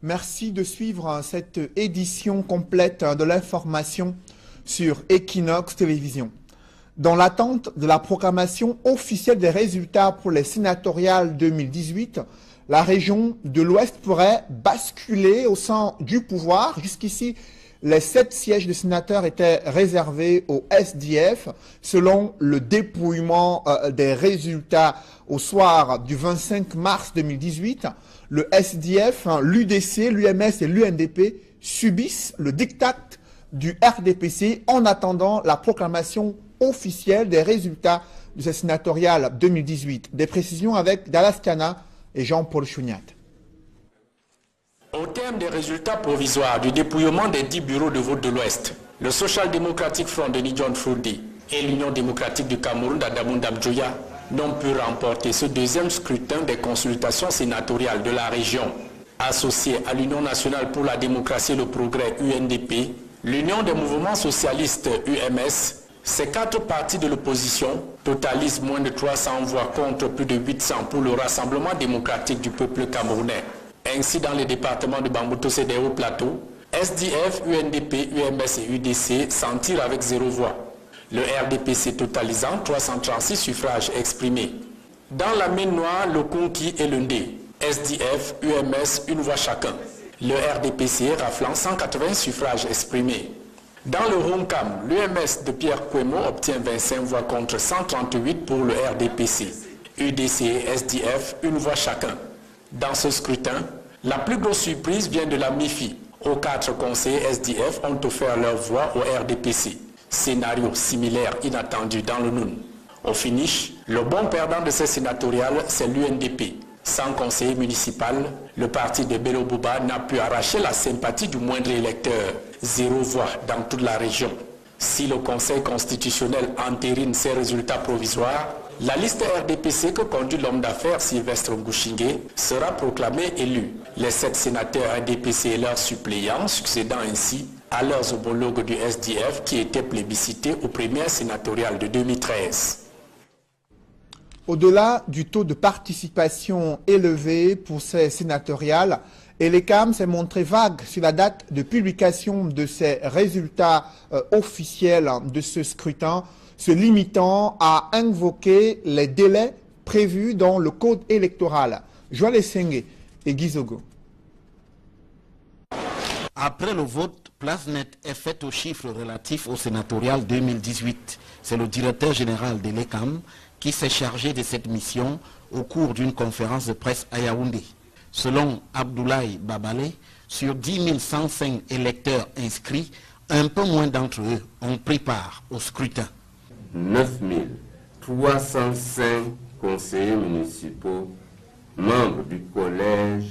Merci de suivre cette édition complète de l'information sur Equinox Télévision. Dans l'attente de la proclamation officielle des résultats pour les sénatoriales 2018, la région de l'Ouest pourrait basculer au sein du pouvoir. Jusqu'ici, les 7 sièges de sénateurs étaient réservés au SDF. Selon le dépouillement des résultats au soir du 25 mars 2018, le SDF, l'UDC, l'UMS et l'UNDP subissent le diktat du RDPC en attendant la proclamation officielle des résultats de ces sénatoriales 2018. Des précisions avec Dallas Cana et Jean-Paul Chouniat. Au terme des résultats provisoires du dépouillement des 10 bureaux de vote de l'Ouest, le Social Democratic Front de John Fundi et l'Union démocratique du Cameroun d'Adamou Dabdjoya n'ont pu remporter ce deuxième scrutin des consultations sénatoriales de la région. Associée à l'Union nationale pour la démocratie et le progrès UNDP, l'Union des mouvements socialistes UMS, ces 4 partis de l'opposition totalisent moins de 300 voix contre plus de 800 pour le Rassemblement démocratique du peuple camerounais. Ainsi, dans les départements de Bambuto et des Hauts-Plateaux, SDF, UNDP, UMS et UDC s'en tirent avec 0 voix. Le RDPC totalisant 336 suffrages exprimés. Dans la mine noire, le Konki et le Ndé, SDF, UMS, 1 voix chacun. Le RDPC raflant 180 suffrages exprimés. Dans le Romcam, l'UMS de Pierre Kouemo obtient 25 voix contre 138 pour le RDPC. UDC et SDF, 1 voix chacun. Dans ce scrutin, la plus grosse surprise vient de la MIFI. Aux 4 conseillers SDF ont offert leur voix au RDPC. Scénario similaire inattendu dans le Noun. Au finish, le bon perdant de ces sénatoriales, c'est l'UNDP. Sans conseiller municipal, le parti de Bello Bouba n'a pu arracher la sympathie du moindre électeur. 0 voix dans toute la région. Si le Conseil constitutionnel entérine ces résultats provisoires, la liste RDPC que conduit l'homme d'affaires Sylvestre Ngouchingué sera proclamée élue. Les 7 sénateurs RDPC et leurs suppléants succédant ainsi à leurs homologues du SDF qui étaient plébiscités aux premières sénatoriales de 2013. Au-delà du taux de participation élevé pour ces sénatoriales, Elecam s'est montré vague sur la date de publication de ces résultats officiels de ce scrutin, se limitant à invoquer les délais prévus dans le code électoral. Joël Essenge et Gizogo. Après le vote, place nette est faite aux chiffres relatifs au sénatorial 2018. C'est le directeur général de l'ECAM qui s'est chargé de cette mission au cours d'une conférence de presse à Yaoundé. Selon Abdoulaye Babale, sur 10 105 électeurs inscrits, un peu moins d'entre eux ont pris part au scrutin. 9 305 conseillers municipaux, membres du collège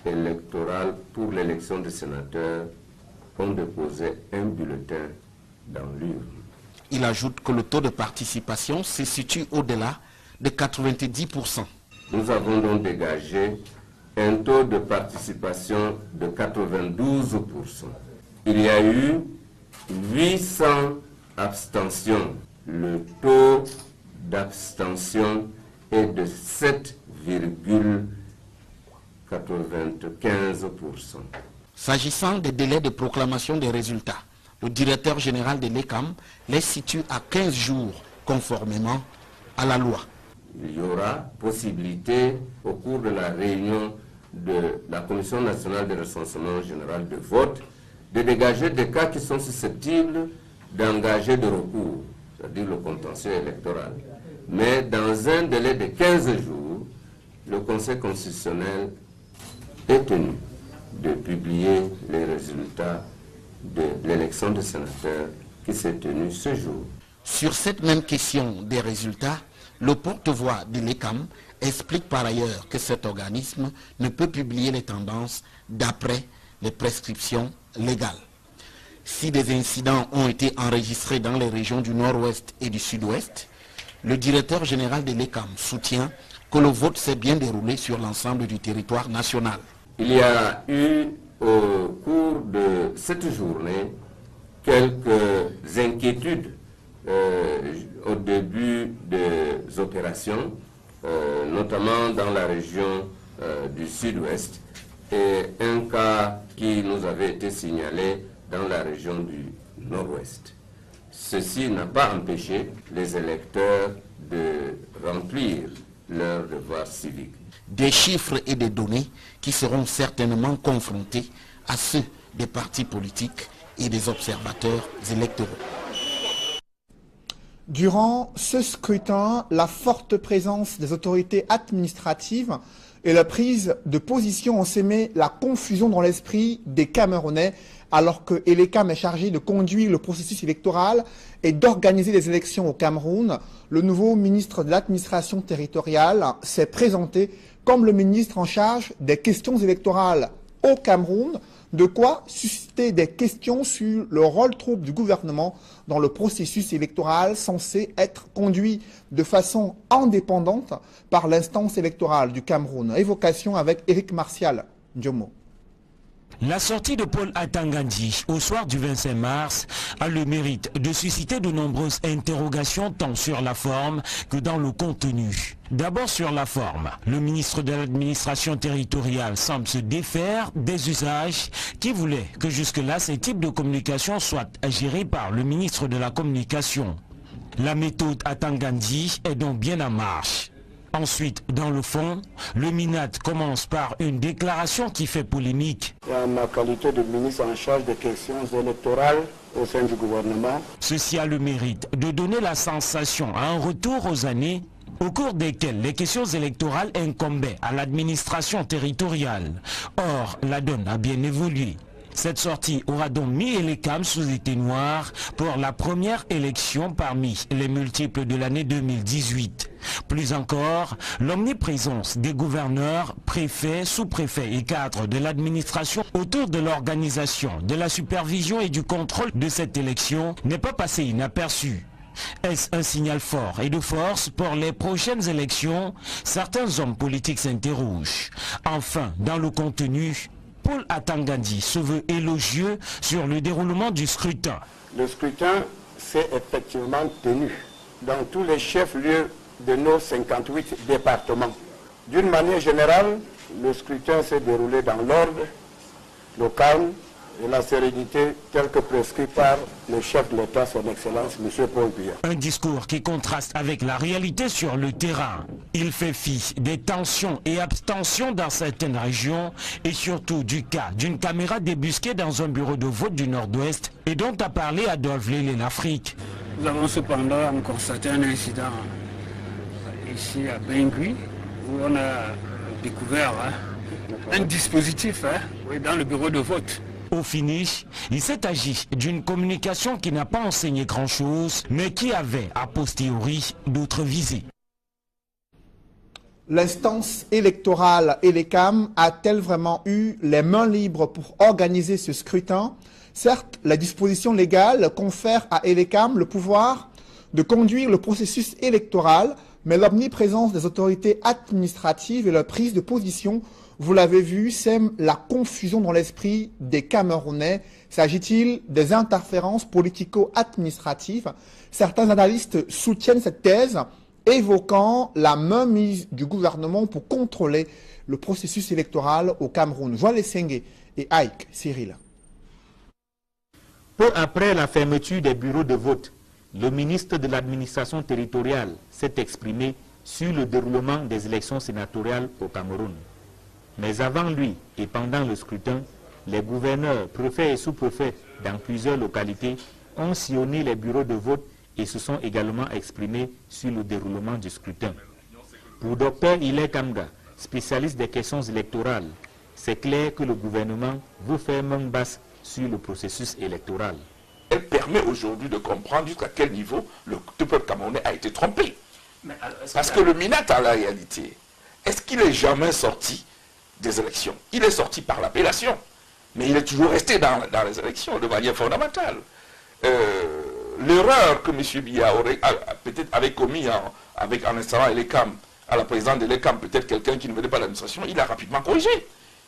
électoral pour l'élection des sénateurs, ont déposé un bulletin dans l'urne. Il ajoute que le taux de participation se situe au-delà de 90%. Nous avons donc dégagé un taux de participation de 92%. Il y a eu 800 abstentions. Le taux d'abstention est de 7,95%. S'agissant des délais de proclamation des résultats, le directeur général de l'ECAM les situe à 15 jours conformément à la loi. Il y aura possibilité au cours de la réunion de la Commission nationale de recensement général de vote de dégager des cas qui sont susceptibles d'engager de recours, c'est-à-dire le contentieux électoral. Mais dans un délai de 15 jours, le Conseil constitutionnel est tenu de publier les résultats de l'élection des sénateurs qui s'est tenue ce jour. Sur cette même question des résultats, le porte-voix de l'ECAM explique par ailleurs que cet organisme ne peut publier les tendances d'après les prescriptions légales. Si des incidents ont été enregistrés dans les régions du Nord-Ouest et du Sud-Ouest, le directeur général de l'ECAM soutient que le vote s'est bien déroulé sur l'ensemble du territoire national. Il y a eu au cours de cette journée quelques inquiétudes au début des opérations, notamment dans la région du Sud-Ouest, et un cas qui nous avait été signalé dans la région du Nord-Ouest. Ceci n'a pas empêché les électeurs de remplir leurs devoirs civiques. Des chiffres et des données qui seront certainement confrontés à ceux des partis politiques et des observateurs électoraux. Durant ce scrutin, la forte présence des autorités administratives et la prise de position ont sémé la confusion dans l'esprit des Camerounais, alors que Elekam est chargé de conduire le processus électoral et d'organiser les élections au Cameroun. Le nouveau ministre de l'administration territoriale s'est présenté comme le ministre en charge des questions électorales au Cameroun, de quoi susciter des questions sur le rôle trouble du gouvernement dans le processus électoral censé être conduit de façon indépendante par l'instance électorale du Cameroun. Évocation avec Éric Martial Ndiomo. La sortie de Paul Atangandi au soir du 25 mars a le mérite de susciter de nombreuses interrogations tant sur la forme que dans le contenu. D'abord sur la forme, le ministre de l'administration territoriale semble se défaire des usages qui voulaient que jusque-là ces types de communication soient gérés par le ministre de la communication. La méthode Atangandi est donc bien en marche. Ensuite, dans le fond, le MINAT commence par une déclaration qui fait polémique. En ma qualité de ministre en charge des questions électorales au sein du gouvernement. Ceci a le mérite de donner la sensation à un retour aux années au cours desquelles les questions électorales incombaient à l'administration territoriale. Or, la donne a bien évolué. Cette sortie aura donc mis Elekam sous éteignoir pour la première élection parmi les multiples de l'année 2018. Plus encore, l'omniprésence des gouverneurs, préfets, sous-préfets et cadres de l'administration autour de l'organisation, de la supervision et du contrôle de cette élection n'est pas passé inaperçu. Est-ce un signal fort et de force pour les prochaines élections? Certains hommes politiques s'interrogent. Enfin, dans le contenu, Paul Atangandi se veut élogieux sur le déroulement du scrutin. Le scrutin s'est effectivement tenu dans tous les chefs-lieux de nos 58 départements. D'une manière générale, le scrutin s'est déroulé dans l'ordre, le calme et la sérénité telle que prescrit par le chef de l'État, son Excellence, M. Paul Biya. Un discours qui contraste avec la réalité sur le terrain. Il fait fi des tensions et abstentions dans certaines régions et surtout du cas d'une caméra débusquée dans un bureau de vote du Nord-Ouest et dont a parlé Adolphe Lélé-L'Afrique. Nous avons cependant constaté un incident ici à Bengui où on a découvert un dispositif dans le bureau de vote. Au finish, il s'est agi d'une communication qui n'a pas enseigné grand-chose, mais qui avait, a posteriori, d'autres visées. L'instance électorale Elekam a-t-elle vraiment eu les mains libres pour organiser ce scrutin? Certes, la disposition légale confère à Elekam le pouvoir de conduire le processus électoral, mais l'omniprésence des autorités administratives et leur prise de position, vous l'avez vu, sème la confusion dans l'esprit des Camerounais. S'agit-il des interférences politico-administratives? Certains analystes soutiennent cette thèse, évoquant la mainmise du gouvernement pour contrôler le processus électoral au Cameroun. Joël Essenge et Ike Cyril. Peu après la fermeture des bureaux de vote, le ministre de l'administration territoriale s'est exprimé sur le déroulement des élections sénatoriales au Cameroun. Mais avant lui et pendant le scrutin, les gouverneurs, préfets et sous-préfets dans plusieurs localités ont sillonné les bureaux de vote et se sont également exprimés sur le déroulement du scrutin. Pour Dr Ile Kamga, spécialiste des questions électorales, c'est clair que le gouvernement veut faire main basse sur le processus électoral. Elle permet aujourd'hui de comprendre jusqu'à quel niveau le peuple camerounais a été trompé. Parce que le MINAT, en la réalité, est-ce qu'il est jamais sorti des élections? Il est sorti par l'appellation, mais il est toujours resté dans les élections de manière fondamentale. L'erreur que M. Biya peut-être avait commis en installant Elekam à la présidence de l'Ekam, peut-être quelqu'un qui ne venait pas de l'administration, il a rapidement corrigé.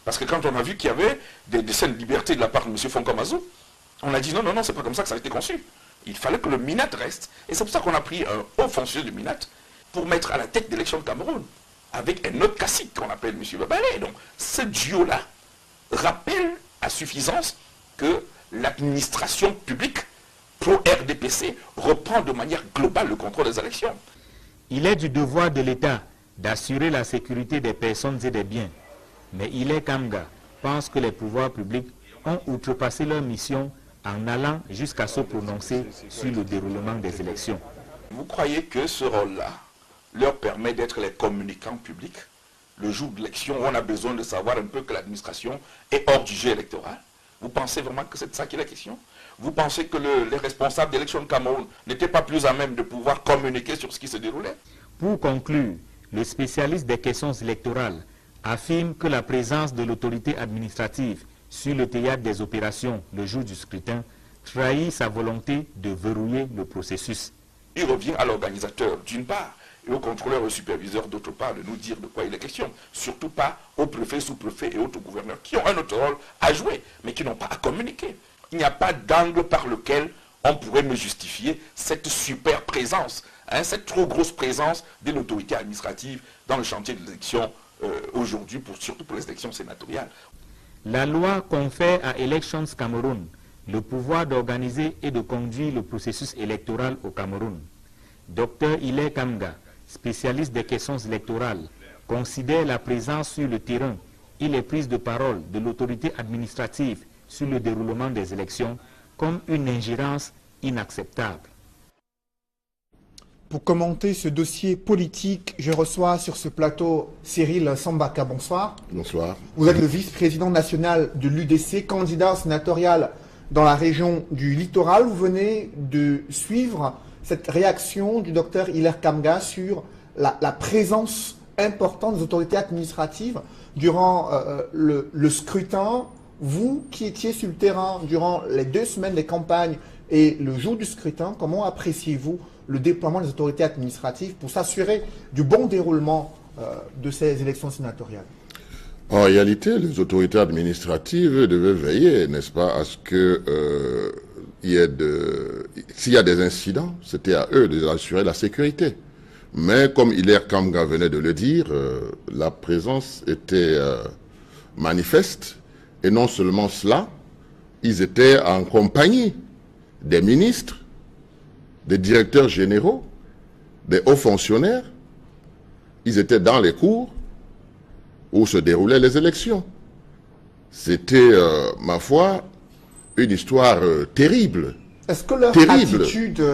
Parce que quand on a vu qu'il y avait des scènes de liberté de la part de M. Fonkamazou, on a dit non, c'est pas comme ça que ça a été conçu. Il fallait que le MINAT reste. Et c'est pour ça qu'on a pris un haut fonctionnaire du MINAT pour mettre à la tête d'élection de Cameroun, avec un autre cacique qu'on appelle M. Babalé. Donc ce duo-là rappelle à suffisance que l'administration publique pro-RDPC reprend de manière globale le contrôle des élections. Il est du devoir de l'État d'assurer la sécurité des personnes et des biens. Mais Hilaire Kamga pense que les pouvoirs publics ont outrepassé leur mission en allant jusqu'à se prononcer sur le déroulement des élections. Vous croyez que ce rôle-là leur permet d'être les communicants publics le jour de l'élection où on a besoin de savoir un peu que l'administration est hors du jeu électoral? Vous pensez vraiment que c'est de ça qu'il est question? Vous pensez que les responsables d'élection de Cameroun n'étaient pas plus à même de pouvoir communiquer sur ce qui se déroulait? Pour conclure, le spécialiste des questions électorales affirme que la présence de l'autorité administrative sur le théâtre des opérations le jour du scrutin trahit sa volonté de verrouiller le processus. Il revient à l'organisateur d'une part et au contrôleur et au superviseur d'autre part de nous dire de quoi il est question. Surtout pas aux préfets, sous-préfets et autres gouverneurs qui ont un autre rôle à jouer mais qui n'ont pas à communiquer. Il n'y a pas d'angle par lequel on pourrait me justifier cette super présence, cette trop grosse présence de l'autorité administrative dans le chantier de l'élection aujourd'hui, surtout pour les élections sénatoriales. La loi confère à Elections Cameroun le pouvoir d'organiser et de conduire le processus électoral au Cameroun. Dr Hilaire Kamga, spécialiste des questions électorales, considère la présence sur le terrain et les prises de parole de l'autorité administrative sur le déroulement des élections comme une ingérence inacceptable. Pour commenter ce dossier politique, je reçois sur ce plateau Cyril Sambaka. Bonsoir. Bonsoir. Vous êtes le vice-président national de l'UDC, candidat sénatorial dans la région du littoral. Vous venez de suivre cette réaction du docteur Hilaire Kamga sur la présence importante des autorités administratives durant le scrutin. Vous qui étiez sur le terrain durant les 2 semaines des campagnes et le jour du scrutin, comment appréciez-vous le déploiement des autorités administratives pour s'assurer du bon déroulement de ces élections sénatoriales? En réalité, les autorités administratives devaient veiller, n'est-ce pas, à ce que s'il y a des incidents, c'était à eux d'assurer la sécurité. Mais comme Hilaire Kamga venait de le dire, la présence était manifeste. Et non seulement cela, ils étaient en compagnie des ministres, des directeurs généraux, des hauts fonctionnaires. Ils étaient dans les cours où se déroulaient les élections. C'était, ma foi, une histoire terrible. Est-ce que leur attitude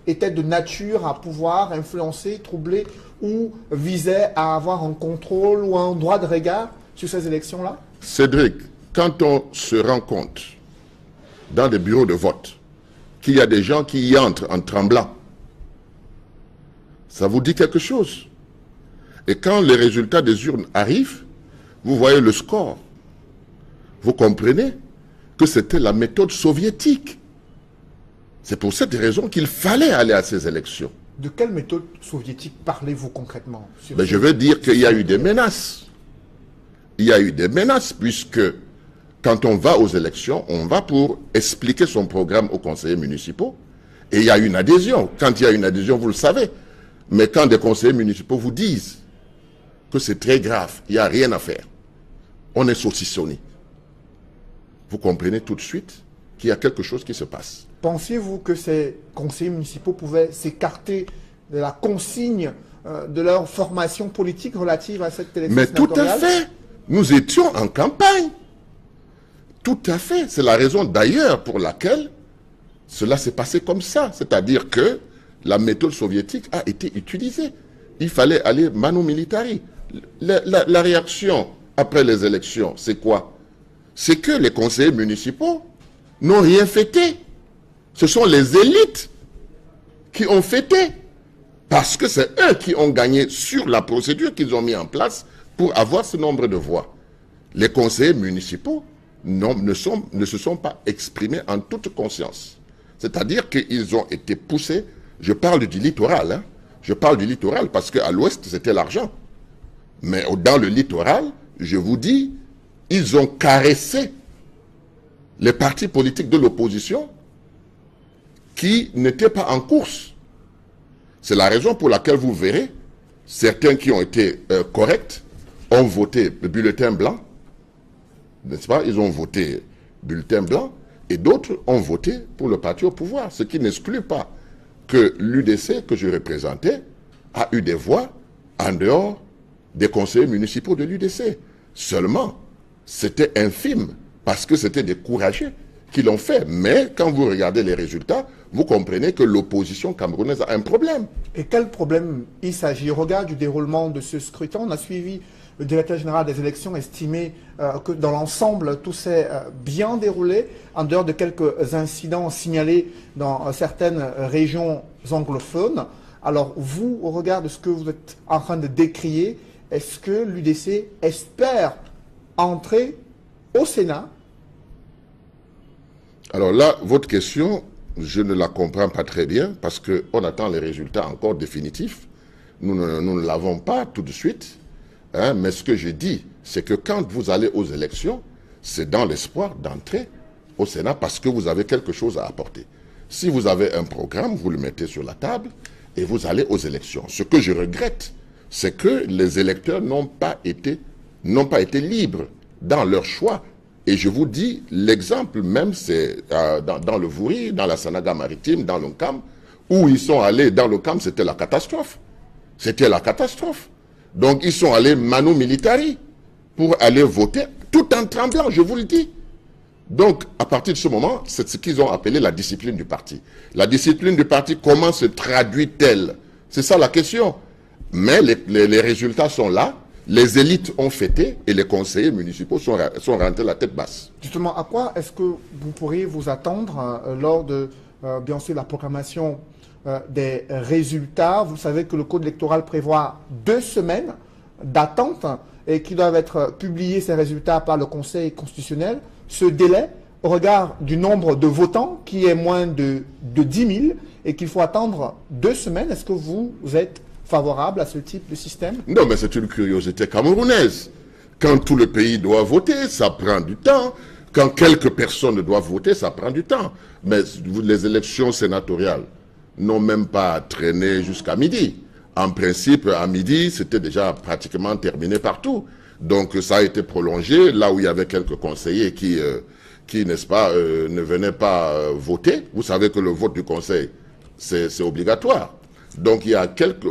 était de nature à pouvoir influencer, troubler ou visait à avoir un contrôle ou un droit de regard sur ces élections-là? Cédric, quand on se rend compte dans des bureaux de vote qu'il y a des gens qui y entrent en tremblant, ça vous dit quelque chose. Et quand les résultats des urnes arrivent, vous voyez le score. Vous comprenez que c'était la méthode soviétique. C'est pour cette raison qu'il fallait aller à ces élections. De quelle méthode soviétique parlez-vous concrètement? Je veux dire qu'il y a eu des menaces. Il y a eu des menaces puisque quand on va aux élections, on va pour expliquer son programme aux conseillers municipaux et il y a une adhésion. Quand il y a une adhésion, vous le savez. Mais quand des conseillers municipaux vous disent que c'est très grave, il n'y a rien à faire, on est saucissonné. Vous comprenez tout de suite qu'il y a quelque chose qui se passe. Pensiez-vous que ces conseillers municipaux pouvaient s'écarter de la consigne de leur formation politique relative à cette élection sénatoriale? Mais tout à fait. Nous étions en campagne. Tout à fait. C'est la raison d'ailleurs pour laquelle cela s'est passé comme ça. C'est-à-dire que la méthode soviétique a été utilisée. Il fallait aller manu militari. La réaction après les élections, c'est quoi? C'est que les conseillers municipaux n'ont rien fêté. Ce sont les élites qui ont fêté. Parce que c'est eux qui ont gagné sur la procédure qu'ils ont mis en place pour avoir ce nombre de voix. Les conseillers municipaux ne se sont pas exprimés en toute conscience. C'est-à-dire qu'ils ont été poussés. Je parle du littoral. Hein. Je parle du littoral parce qu'à l'ouest, c'était l'argent. Mais dans le littoral, je vous dis, ils ont caressé les partis politiques de l'opposition qui n'étaient pas en course. C'est la raison pour laquelle vous verrez, certains qui ont été corrects ont voté le bulletin blanc, n'est-ce pas? Ils ont voté bulletin blanc et d'autres ont voté pour le parti au pouvoir, ce qui n'exclut pas que l'UDC que je représentais a eu des voix en dehors des conseillers municipaux de l'UDC. Seulement, c'était infime parce que c'était des courageux qui l'ont fait. Mais quand vous regardez les résultats, vous comprenez que l'opposition camerounaise a un problème. Et quel problème il s'agit? Au regard du déroulement de ce scrutin, on a suivi le directeur général des élections estimé que dans l'ensemble, tout s'est bien déroulé, en dehors de quelques incidents signalés dans certaines régions anglophones. Alors vous, au regard de ce que vous êtes en train de décrier, est-ce que l'UDC espère entrer au Sénat? Alors là, votre question, je ne la comprends pas très bien parce qu'on attend les résultats encore définitifs. Nous ne l'avons pas tout de suite. Hein, mais ce que je dis, c'est que quand vous allez aux élections, c'est dans l'espoir d'entrer au Sénat parce que vous avez quelque chose à apporter. Si vous avez un programme, vous le mettez sur la table et vous allez aux élections. Ce que je regrette, c'est que les électeurs n'ont pas été libres dans leur choix. Et je vous dis, l'exemple même, c'est dans le Vouri, dans la Sanaga maritime, dans l'Oncam, où ils sont allés, dans l'Oncam, c'était la catastrophe. C'était la catastrophe. Donc, ils sont allés manu militari pour aller voter, tout en tremblant, je vous le dis. Donc, à partir de ce moment, c'est ce qu'ils ont appelé la discipline du parti. La discipline du parti, comment se traduit-elle? C'est ça la question. Mais les résultats sont là, les élites ont fêté et les conseillers municipaux sont rentrés la tête basse. Justement, à quoi est-ce que vous pourriez vous attendre lors de, bien sûr, la proclamation des résultats? Vous savez que le code électoral prévoit 2 semaines d'attente et qui doivent être publiés, ces résultats, par le Conseil constitutionnel. Ce délai, au regard du nombre de votants, qui est moins de 10 000, et qu'il faut attendre 2 semaines, est-ce que vous êtes favorable à ce type de système? Non, mais c'est une curiosité camerounaise. Quand tout le pays doit voter, ça prend du temps. Quand quelques personnes doivent voter, ça prend du temps. Mais les élections sénatoriales n'ont même pas traîné jusqu'à midi. En principe, à midi, c'était déjà pratiquement terminé partout. Donc ça a été prolongé, là où il y avait quelques conseillers qui n'est-ce pas, ne venaient pas voter. Vous savez que le vote du conseil, c'est obligatoire. Donc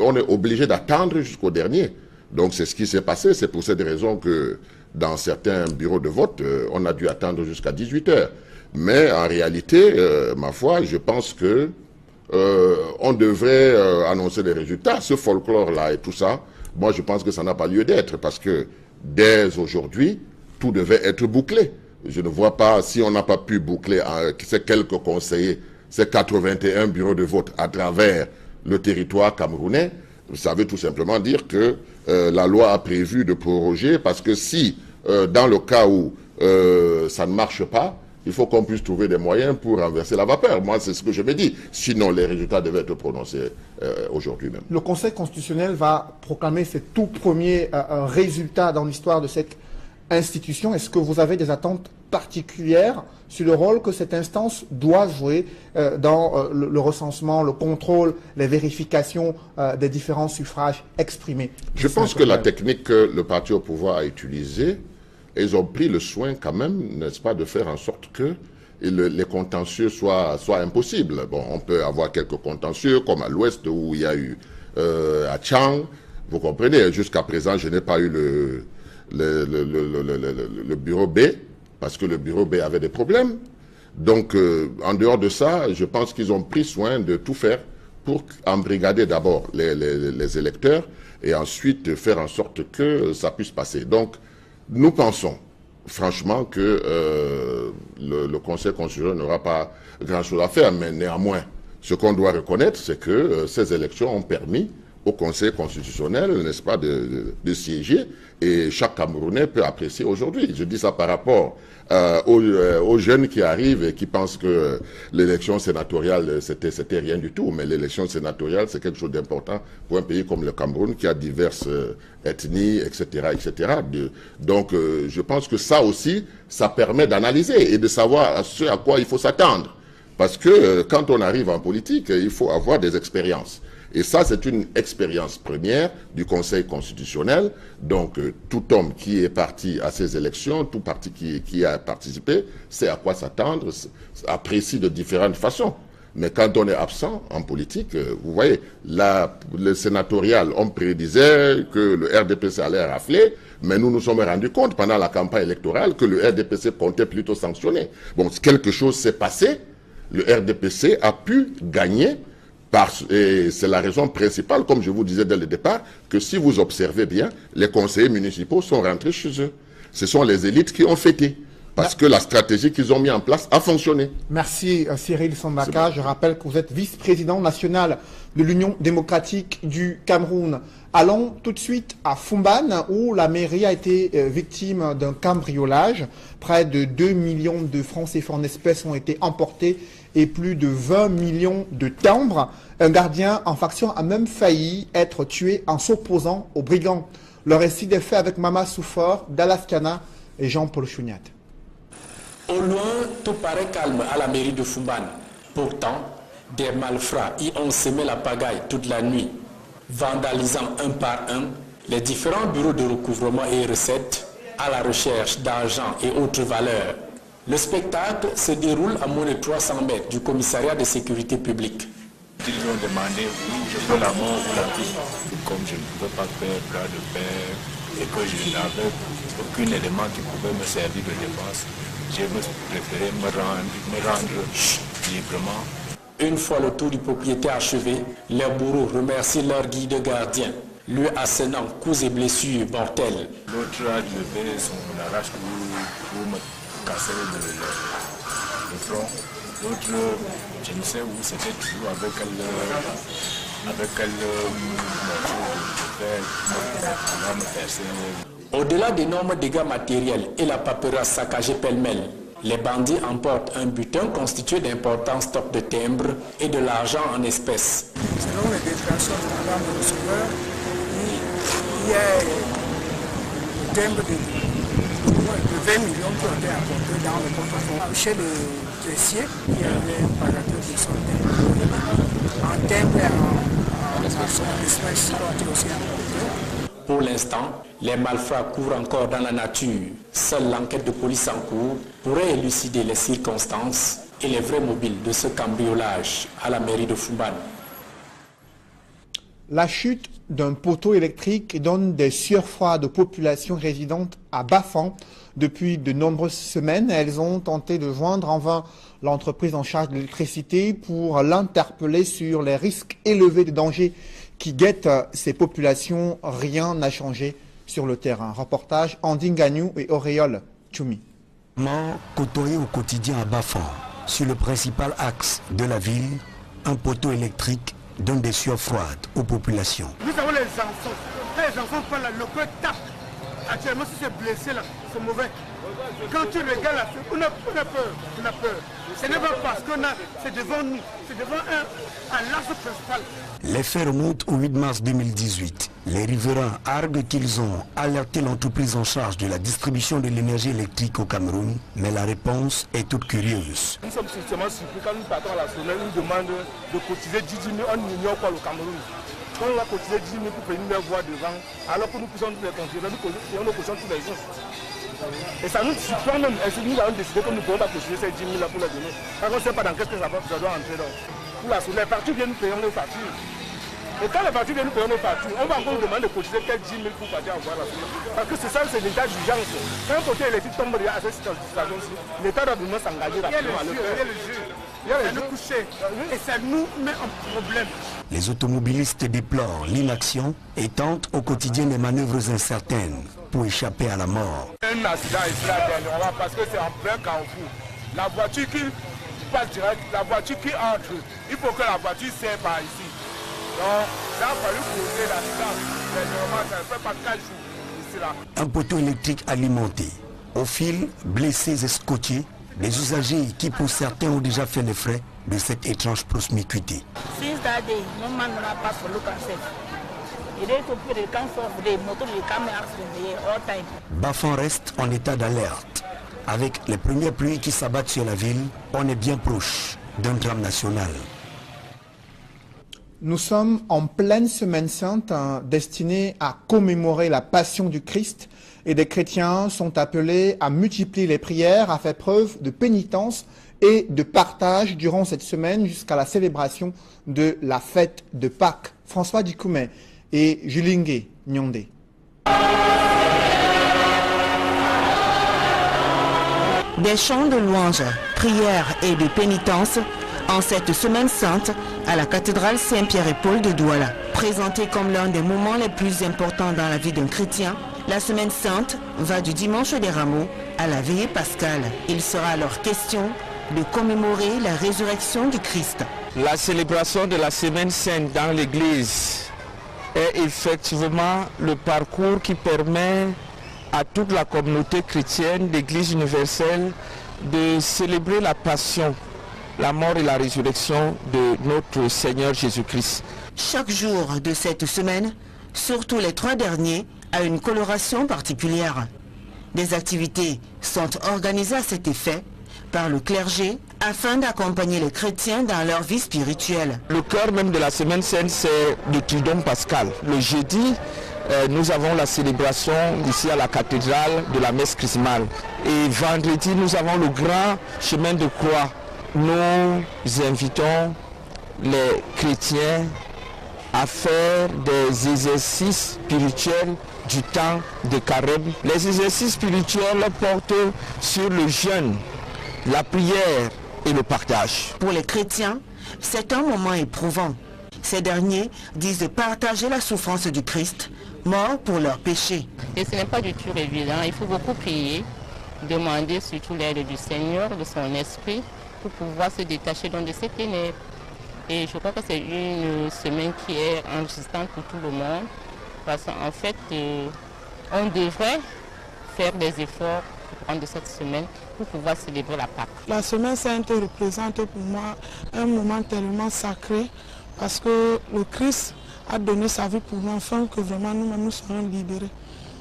on est obligé d'attendre jusqu'au dernier. Donc c'est ce qui s'est passé. C'est pour cette raison que dans certains bureaux de vote, on a dû attendre jusqu'à 18 h. Mais en réalité, ma foi, je pense que on devrait annoncer les résultats. Ce folklore-là et tout ça, moi je pense que ça n'a pas lieu d'être parce que dès aujourd'hui, tout devait être bouclé. Je ne vois pas, si on n'a pas pu boucler ces quelques conseillers, ces 81 bureaux de vote à travers le territoire camerounais, ça veut tout simplement dire que la loi a prévu de proroger parce que si, dans le cas où ça ne marche pas, il faut qu'on puisse trouver des moyens pour renverser la vapeur. Moi, c'est ce que je me dis. Sinon, les résultats devaient être prononcés aujourd'hui même. Le Conseil constitutionnel va proclamer ses tout premiers résultats dans l'histoire de cette institution. Est-ce que vous avez des attentes particulières sur le rôle que cette instance doit jouer dans le recensement, le contrôle, les vérifications des différents suffrages exprimés? Je pense que la technique que le parti au pouvoir a utilisée, ils ont pris le soin quand même, n'est-ce pas, de faire en sorte que les contentieux soient impossibles. Bon, on peut avoir quelques contentieux, comme à l'ouest où il y a eu à Tchang. Vous comprenez, jusqu'à présent, je n'ai pas eu le bureau B, parce que le bureau B avait des problèmes. Donc, en dehors de ça, je pense qu'ils ont pris soin de tout faire pour embrigader d'abord les électeurs et ensuite faire en sorte que ça puisse passer. Donc, nous pensons franchement que le Conseil constitutionnel n'aura pas grand-chose à faire, mais néanmoins, ce qu'on doit reconnaître, c'est que ces élections ont permis au Conseil constitutionnel, n'est-ce pas, de siéger, et chaque Camerounais peut apprécier aujourd'hui. Je dis ça par rapport aux jeunes qui arrivent et qui pensent que l'élection sénatoriale, c'était rien du tout, mais l'élection sénatoriale, c'est quelque chose d'important pour un pays comme le Cameroun, qui a diverses ethnies, etc., etc. Donc, je pense que ça aussi, ça permet d'analyser et de savoir ce à quoi il faut s'attendre. Parce que quand on arrive en politique, il faut avoir des expériences. Et ça, c'est une expérience première du Conseil constitutionnel. Donc, tout homme qui est parti à ces élections, tout parti qui a participé, sait à quoi s'attendre, apprécie de différentes façons. Mais quand on est absent en politique, vous voyez, là, le sénatorial, on prédisait que le RDPC allait rafler, mais nous nous sommes rendus compte pendant la campagne électorale que le RDPC comptait plutôt sanctionner. Bon, quelque chose s'est passé, le RDPC a pu gagner, et c'est la raison principale, comme je vous disais dès le départ, que si vous observez bien, les conseillers municipaux sont rentrés chez eux. Ce sont les élites qui ont fêté. Parce que la stratégie qu'ils ont mis en place a fonctionné. Merci Cyril Sambaka. Je rappelle que vous êtes vice-président national de l'Union démocratique du Cameroun. Allons tout de suite à Fumban, où la mairie a été victime d'un cambriolage. Près de 2 millions de francs CFA en espèces ont été emportés et plus de 20 millions de timbres. Un gardien en faction a même failli être tué en s'opposant aux brigands. Le récit est fait avec Mama Soufor, Dalaskana et Jean-Paul Chouniat. Au loin, tout paraît calme à la mairie de Fumban. Pourtant, des malfrats y ont semé la pagaille toute la nuit, vandalisant un par un les différents bureaux de recouvrement et recettes à la recherche d'argent et autres valeurs. Le spectacle se déroule à moins de 300 mètres du commissariat de sécurité publique. Ils ont demandé, oui, je veux la mort ou la vie. Comme je ne pouvais pas faire bras de fer et que je n'avais aucun élément qui pouvait me servir de défense, j'ai préféré me rendre librement. Une fois le tour du propriétaire achevé, les bourreaux remercient leur guide gardien, lui assénant coups et blessures mortelles. L'autre a levé son arrache pour me casser le front. L'autre, je ne sais où, c'était toujours avec quel mouvement me percer. Au-delà d'énormes dégâts matériels et la paperasse saccagée pêle-mêle, les bandits emportent un butin constitué d'importants stocks de timbres et de l'argent en espèces. Selon les déclarations de Madame le receveur, il y a des timbres de 20 millions qui ont été apportés dans le portefeuille. Chez le caissier, il y avait un parateur de son timbre. En timbre et en espèces qui ont été aussi apportés. Pour l'instant, les malfrats courent encore dans la nature. Seule l'enquête de police en cours pourrait élucider les circonstances et les vrais mobiles de ce cambriolage à la mairie de Fumban. La chute d'un poteau électrique donne des sueurs froides aux populations résidentes à Bafan. Depuis de nombreuses semaines, elles ont tenté de joindre en vain l'entreprise en charge de l'électricité pour l'interpeller sur les risques élevés de danger qui guettent ces populations. Rien n'a changé sur le terrain. Reportage Andine Gagnou et Auréole Tchoumi. Côtoyé au quotidien à Bafan, sur le principal axe de la ville, un poteau électrique donne des sueurs froides aux populations. Nous avons les enfants pas là, le cœur tape. Actuellement, si c'est blessé là, c'est mauvais. Quand tu regardes là, on a peur. Ce n'est pas parce qu'on a, c'est devant nous, c'est devant un l'axe principal. Les faits remontent au 8 mars 2018. Les riverains arguent qu'ils ont alerté l'entreprise en charge de la distribution de l'énergie électrique au Cameroun, mais la réponse est toute curieuse. Nous sommes justement surpris quand nous partons à la semaine, nous demandent de cotiser 10 000, on ignore quoi le Cameroun. Quand on va cotiser 10 000 pour venir les voir devant, alors que nous puissions nous les contrôler, nous payons nos cautions tous les jours. Et ça nous surprend même, et nous avons décidé que nous ne pouvons pas cotiser ces 10 000 là pour les donner. Parce qu'on ne sait pas dans quel cas ça doit entrer. Donc. Pour la soleil, les factures viennent, nous payons nos factures. Et quand les factures viennent, nous payons nos factures, on va encore nous demander de cotiser peut-être 10 000 pour partir voir la soleil. Parce que c'est ça, c'est l'état d'urgence. Quand un côté électrique tombe à cette situation-ci, l'État doit vraiment s'engager rapidement à le faire. Et ça nous met en problème. Les automobilistes déplorent l'inaction et tentent au quotidien des manœuvres incertaines pour échapper à la mort. Un accident ici là dernièrement parce que c'est en plein carrefour. La voiture qui passe direct, la voiture qui entre, il faut que la voiture serre par ici. Donc ça a fallu causer l'accident. Dernièrement, ça ne fait pas 4 jours ici là. Un poteau électrique alimenté, au fil, blessés et scotchés, des usagers qui pour certains ont déjà fait les frais de cette étrange promiscuité. Bafan reste en état d'alerte. Avec les premières pluies qui s'abattent sur la ville, on est bien proche d'un drame national. Nous sommes en pleine semaine sainte destinée à commémorer la passion du Christ et des chrétiens sont appelés à multiplier les prières, à faire preuve de pénitence et de partage durant cette semaine jusqu'à la célébration de la fête de Pâques. François Dikoumé et Julingue Nyondé. Des chants de louanges, prières et de pénitence en cette semaine sainte à la cathédrale Saint-Pierre et Paul de Douala. Présentée comme l'un des moments les plus importants dans la vie d'un chrétien, la semaine sainte va du dimanche des Rameaux à la veillée pascale. Il sera alors question de commémorer la résurrection du Christ. La célébration de la semaine sainte dans l'église est effectivement le parcours qui permet à toute la communauté chrétienne d'église universelle de célébrer la passion, la mort et la résurrection de notre Seigneur Jésus-Christ. Chaque jour de cette semaine, surtout les 3 derniers, a une coloration particulière. Des activités sont organisées à cet effet par le clergé afin d'accompagner les chrétiens dans leur vie spirituelle. Le cœur même de la semaine sainte, c'est le Triduum pascal. Le jeudi, nous avons la célébration ici à la cathédrale de la messe chrismale. Et vendredi, nous avons le grand chemin de croix. Nous invitons les chrétiens à faire des exercices spirituels du temps de carême. Les exercices spirituels portent sur le jeûne, la prière et le partage. Pour les chrétiens, c'est un moment éprouvant. Ces derniers disent partager la souffrance du Christ, mort pour leurs péchés. Et ce n'est pas du tout évident, il faut beaucoup prier, demander surtout l'aide du Seigneur, de son esprit, pour pouvoir se détacher de ces ténèbres. Et je crois que c'est une semaine qui est enrichissante pour tout le monde, parce qu'en fait, on devrait faire des efforts pour prendre cette semaine pour pouvoir célébrer la Pâque. La semaine sainte représente pour moi un moment tellement sacré, parce que le Christ a donné sa vie pour nous afin que vraiment nous serons libérés.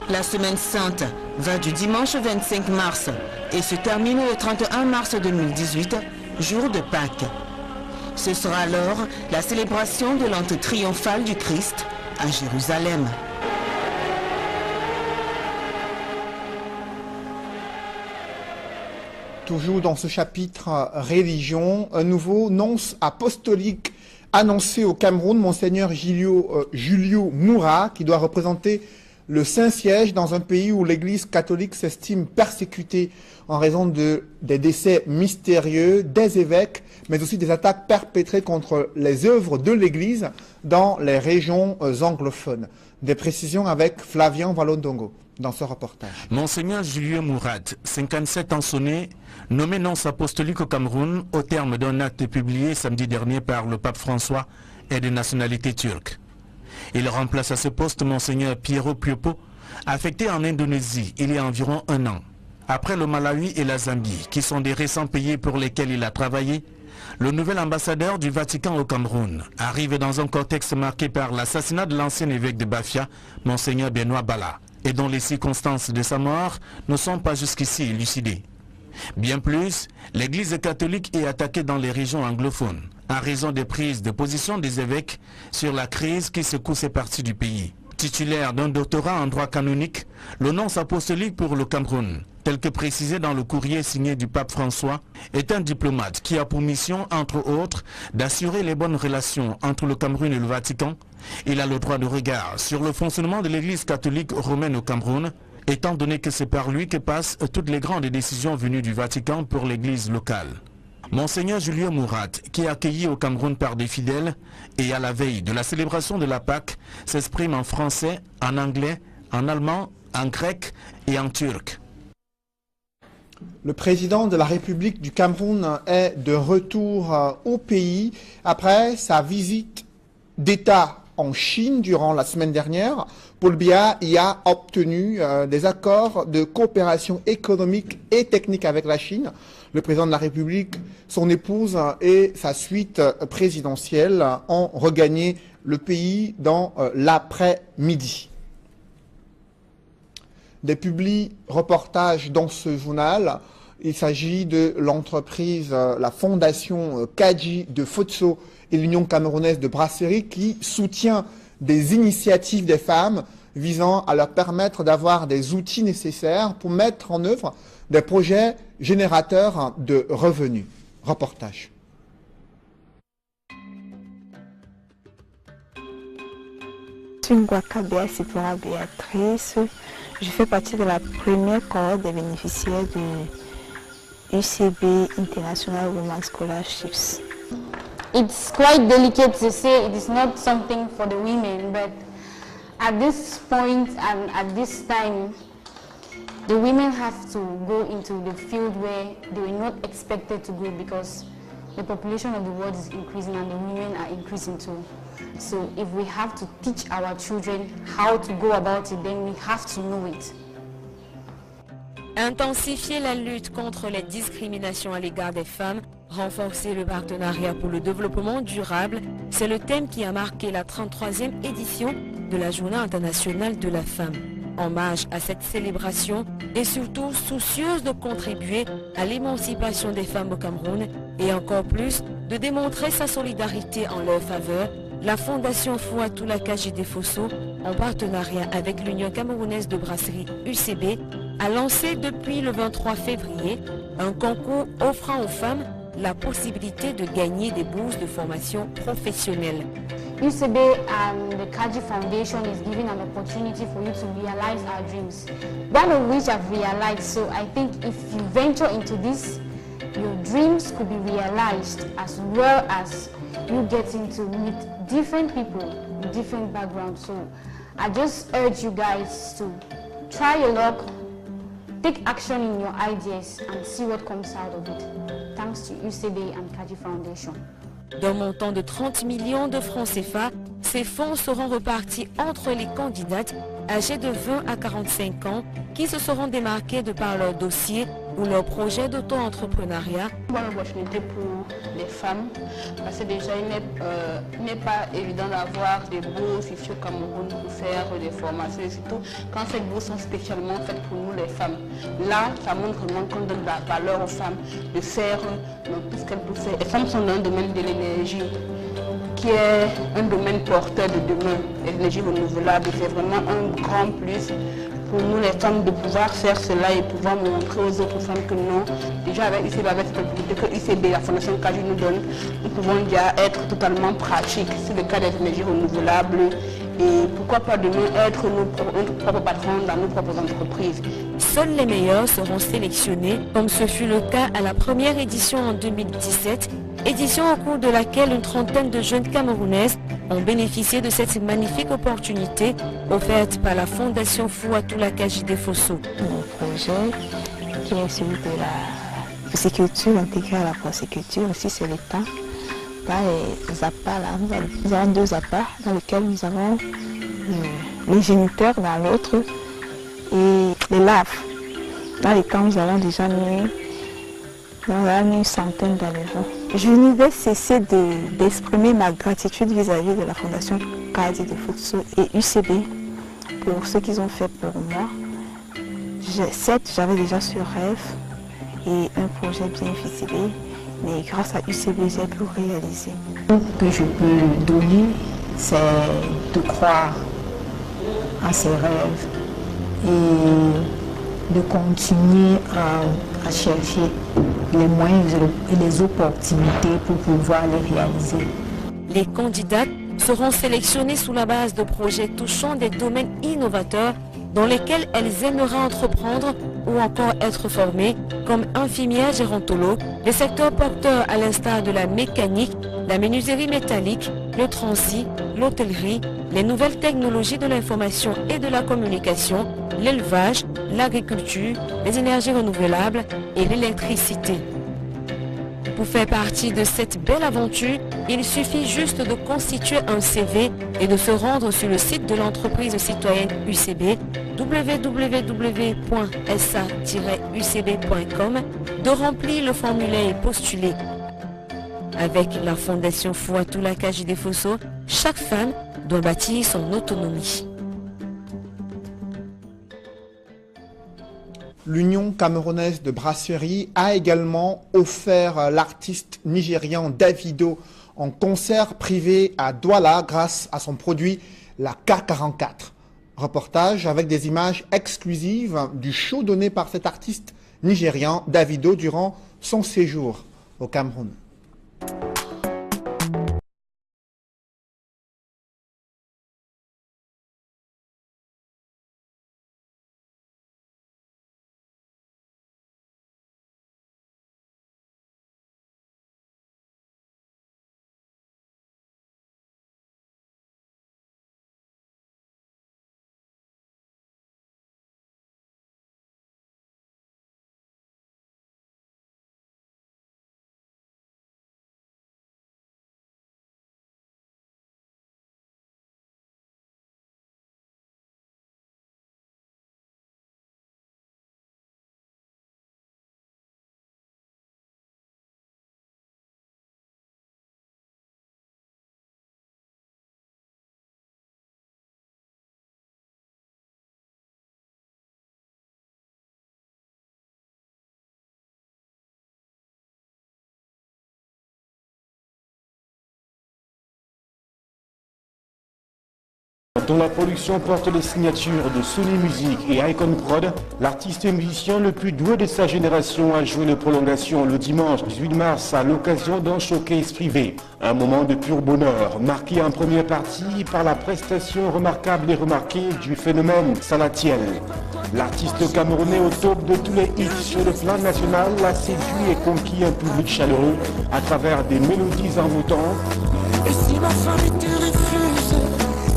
La semaine sainte va du dimanche 25 mars et se termine le 31 mars 2018, jour de Pâques. Ce sera alors la célébration de l'entrée triomphale du Christ à Jérusalem. Toujours dans ce chapitre religion, un nouveau nonce apostolique annoncé au Cameroun, Monseigneur Julio Moura, qui doit représenter le Saint-Siège dans un pays où l'Église catholique s'estime persécutée en raison des décès mystérieux des évêques, mais aussi des attaques perpétrées contre les œuvres de l'Église dans les régions anglophones. Des précisions avec Flavien Valondongo dans ce reportage. Monseigneur Julio Moura, 57 ans sonné, nommé nonce apostolique au Cameroun au terme d'un acte publié samedi dernier par le pape François, est de nationalité turque. Il remplace à ce poste Monseigneur Piero Piopo, affecté en Indonésie il y a environ 1 an. Après le Malawi et la Zambie, qui sont des récents pays pour lesquels il a travaillé, le nouvel ambassadeur du Vatican au Cameroun arrive dans un contexte marqué par l'assassinat de l'ancien évêque de Bafia, Monseigneur Benoît Bala, et dont les circonstances de sa mort ne sont pas jusqu'ici élucidées. Bien plus, l'Église catholique est attaquée dans les régions anglophones, en raison des prises de position des évêques sur la crise qui secoue ces parties du pays. Titulaire d'un doctorat en droit canonique, le nonce apostolique pour le Cameroun, tel que précisé dans le courrier signé du pape François, est un diplomate qui a pour mission, entre autres, d'assurer les bonnes relations entre le Cameroun et le Vatican. Il a le droit de regard sur le fonctionnement de l'Église catholique romaine au Cameroun, étant donné que c'est par lui que passent toutes les grandes décisions venues du Vatican pour l'Église locale. Monseigneur Julio Moura, qui est accueilli au Cameroun par des fidèles et à la veille de la célébration de la Pâque, s'exprime en français, en anglais, en allemand, en grec et en turc. Le président de la République du Cameroun est de retour au pays après sa visite d'État en Chine durant la semaine dernière. Paul Biya y a obtenu des accords de coopération économique et technique avec la Chine. Le président de la République, son épouse et sa suite présidentielle ont regagné le pays dans l'après-midi. Des reportages dans ce journal. Il s'agit de l'entreprise, la fondation Kadji de Fotso et l'Union camerounaise de brasserie qui soutient des initiatives des femmes visant à leur permettre d'avoir des outils nécessaires pour mettre en œuvre des projets générateurs de revenus. Reportage. Je suis Ngwakabea Sipora Béatrice. Je fais partie de la première cohorte des bénéficiaires du UCB International Women's Scholarships. It's quite delicate to say it is not something for the women, but at this point and at this time, the women have to go into the field where they were not expected to go because the population of the world is increasing and the women are increasing too. So if we have to teach our children how to go about it, then we have to know it. Intensifier la lutte contre les discriminations à l'égard des femmes, renforcer le partenariat pour le développement durable, c'est le thème qui a marqué la 33e édition de la Journée internationale de la femme. Hommage à cette célébration et surtout soucieuse de contribuer à l'émancipation des femmes au Cameroun et encore plus de démontrer sa solidarité en leur faveur, la Fondation Fouatoula Kadji Fosso, en partenariat avec l'Union camerounaise de brasserie UCB, a lancé depuis le 23 février un concours offrant aux femmes la possibilité de gagner des bourses de formation professionnelle. UCB and the Kadji Foundation is giving an opportunity for you to realize our dreams. One of which I've realized, so I think if you venture into this, your dreams could be realized as well as you getting to meet different people with different backgrounds. So I just urge you guys to try your luck, take action in your ideas and see what comes out of it. Thanks to UCB and Kadji Foundation. D'un montant de 30 millions de francs CFA, ces fonds seront repartis entre les candidates âgées de 20 à 45 ans qui se seront démarquées de par leur dossier ou leur projet d'auto-entrepreneuriat. Bonne opportunité pour les femmes parce que déjà il n'est pas évident d'avoir des bourses ici au Cameroun pour faire des formations et surtout quand ces bourses sont spécialement faites pour nous les femmes. Là, ça montre vraiment qu'on donne de la valeur aux femmes de faire tout ce qu'elles peuvent faire. Les femmes sont dans le domaine de l'énergie qui est un domaine porteur de demain. L'énergie renouvelable, c'est vraiment un grand plus pour nous les femmes de pouvoir faire cela et pouvoir montrer aux autres femmes que non, déjà avec UCB, avec cette opportunité que UCB, la Fondation Kadji nous donne, nous pouvons déjà être totalement pratiques sur le cas des énergies renouvelables et pourquoi pas demain être notre propre patron dans nos propres entreprises. Seuls les meilleurs seront sélectionnés, comme ce fut le cas à la première édition en 2017, édition au cours de laquelle une trentaine de jeunes Camerounaises ont bénéficié de cette magnifique opportunité offerte par la Fondation Fouatoula Kadji Fosso. Mon projet, qui est celui de la pisciculture intégrée à la porciculture, aussi c'est l'État. Là, les appâts, là, nous avons deux appâts dans lesquels nous avons les géniteurs dans l'autre et les laves. Dans les camps, nous avons déjà mis une centaine d'éléphants. Je ne vais cesser d'exprimer ma gratitude vis-à-vis de la Fondation Kadji Fosso et UCB pour ce qu'ils ont fait pour moi. Certes, j'avais déjà ce rêve et un projet bien ficelé, mais grâce à UCB, j'ai pu réaliser. Ce que je peux donner, c'est de croire à ses rêves et de continuer à chercher les moyens et les opportunités pour pouvoir les réaliser. Les candidates seront sélectionnées sous la base de projets touchant des domaines innovateurs dans lesquels elles aimeraient entreprendre ou encore être formées, comme infirmières gérontologues, les secteurs porteurs à l'instar de la mécanique, la menuiserie métallique, le transit, l'hôtellerie, les nouvelles technologies de l'information et de la communication, l'élevage, l'agriculture, les énergies renouvelables et l'électricité. Pour faire partie de cette belle aventure, il suffit juste de constituer un CV et de se rendre sur le site de l'entreprise citoyenne UCB, www.sa-ucb.com, de remplir le formulaire et postuler. Avec la Fondation Fouatoula Kadji Fosso, chaque femme doit bâtir son autonomie. L'Union camerounaise de brasserie a également offert l'artiste nigérian Davido en concert privé à Douala grâce à son produit la K44. Reportage avec des images exclusives du show donné par cet artiste nigérian Davido durant son séjour au Cameroun. Dont la production porte les signatures de Sony Music et Icon Prod, l'artiste et musicien le plus doué de sa génération a joué les prolongations le dimanche 18 mars à l'occasion d'un showcase privé. Un moment de pur bonheur, marqué en première partie par la prestation remarquable et remarquée du phénomène Salatiel. L'artiste camerounais au top de tous les hits sur le plan national a séduit et conquis un public chaleureux à travers des mélodies envoûtantes. Et si ma famille te refuse,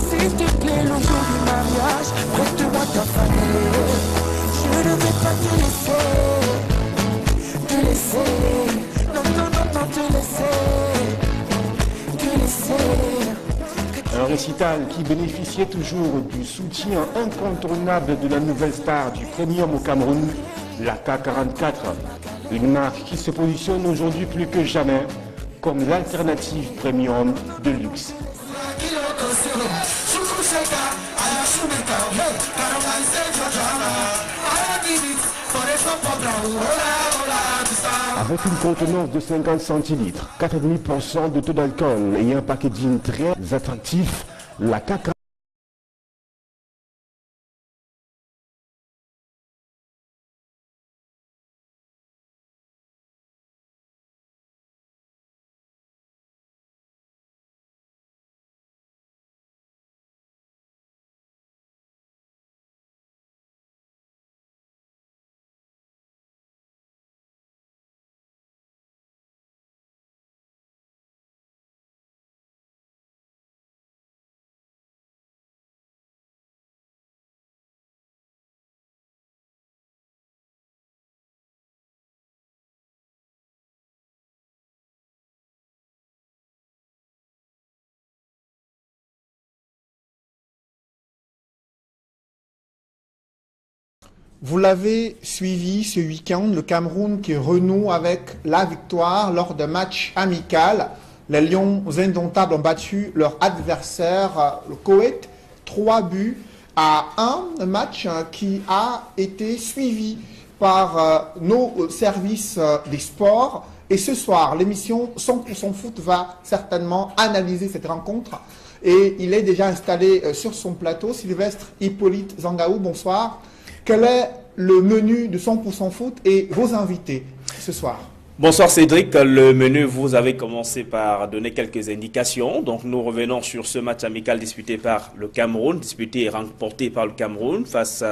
s'il te plaît, le jour du mariage, prête-moi ta famille. Je ne vais pas te laisser, non, te laisser. Un récital qui bénéficiait toujours du soutien incontournable de la nouvelle star du premium au Cameroun, la K44. Une marque qui se positionne aujourd'hui plus que jamais comme l'alternative premium de luxe. Avec une contenance de 50 centilitres, 4,5% de taux d'alcool et un packaging très attractif, la K44 Vous l'avez suivi ce week-end, le Cameroun qui renoue avec la victoire lors d'un match amical. Les Lions indomptables ont battu leur adversaire, le Koweït, 3-1. Un match qui a été suivi par nos services des sports. Et ce soir, l'émission 100% Foot va certainement analyser cette rencontre. Et il est déjà installé sur son plateau. Sylvestre Hippolyte Zangaou, bonsoir. Quel est le menu de 100% Foot et vos invités ce soir? Bonsoir Cédric, le menu, vous avez commencé par donner quelques indications. Donc nous revenons sur ce match amical disputé par le Cameroun, disputé et remporté par le Cameroun face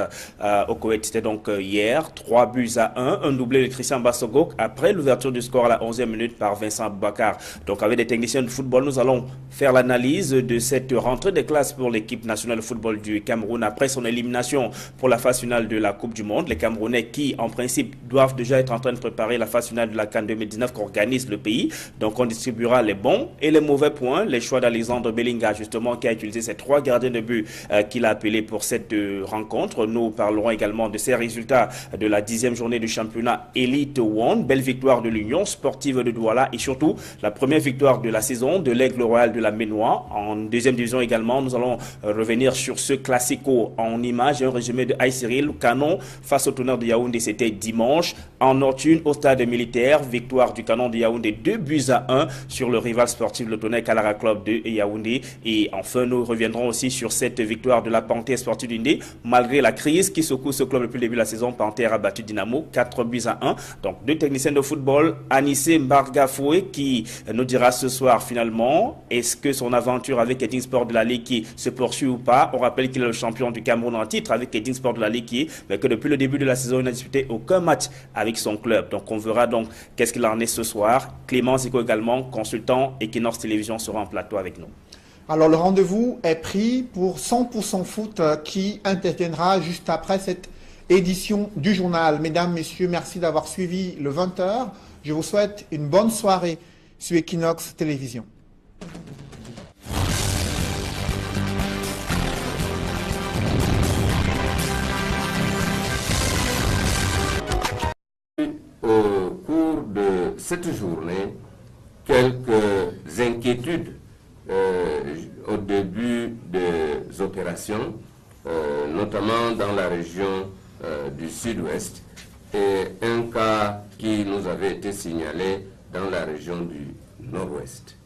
au Koweït. C'était donc hier, 3-1, un doublé de Christian Bassogok après l'ouverture du score à la 11e minute par Vincent Bakar. Donc avec des techniciens de football, nous allons faire l'analyse de cette rentrée des classes pour l'équipe nationale de football du Cameroun après son élimination pour la phase finale de la Coupe du Monde. Les Camerounais qui, en principe, doivent déjà être en train de préparer la phase finale de la CAN 2019 qu'organise le pays. Donc on distribuera les bons et les mauvais points. Les choix d'Alexandre Bellinga, justement, qui a utilisé ces 3 gardiens de but qu'il a appelés pour cette rencontre. Nous parlerons également de ces résultats de la 10e journée du championnat Elite One. Belle victoire de l'Union sportive de Douala et surtout la première victoire de la saison de l'Aigle Royal de la Ménois. En 2e division également, nous allons revenir sur ce classico en images et un résumé de Aïe-Cyril. Canon face au Tonnerre de Yaoundé, c'était dimanche. En Nord-Une, au stade militaire, victoire du Canon de Yaoundé 2-1 sur le rival sportif le Tonnerre Kalara Club de Yaoundé. Et enfin, nous reviendrons aussi sur cette victoire de la Panthère sportive d'Indé. Malgré la crise qui secoue ce club depuis le début de la saison, Panthère a battu Dynamo 4-1. Donc 2 techniciens de football, Anissé Mbargafoué qui nous dira ce soir finalement, est-ce que son aventure avec Edding Sport de la Ligue qui se poursuit ou pas. On rappelle qu'il est le champion du Cameroun en titre avec Edding Sport de la Ligue mais que depuis le début de la saison, il n'a disputé aucun match avec son club. Donc on verra donc qu'est-ce qu'il en est ce soir. Clément Zico également, consultant Equinox Télévision, sera en plateau avec nous. Alors le rendez-vous est pris pour 100% foot qui interviendra juste après cette édition du journal. Mesdames, messieurs, merci d'avoir suivi le 20h. Je vous souhaite une bonne soirée sur Equinox Télévision. Au cours de cette journée, quelques inquiétudes au début des opérations, notamment dans la région du sud-ouest, et un cas qui nous avait été signalé dans la région du nord-ouest.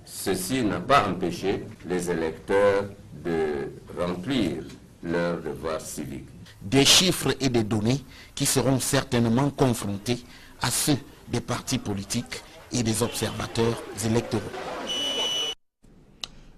Ceci n'a pas empêché les électeurs de remplir leur devoir civique. Des chiffres et des données qui seront certainement confrontés à ceux des partis politiques et des observateurs électoraux.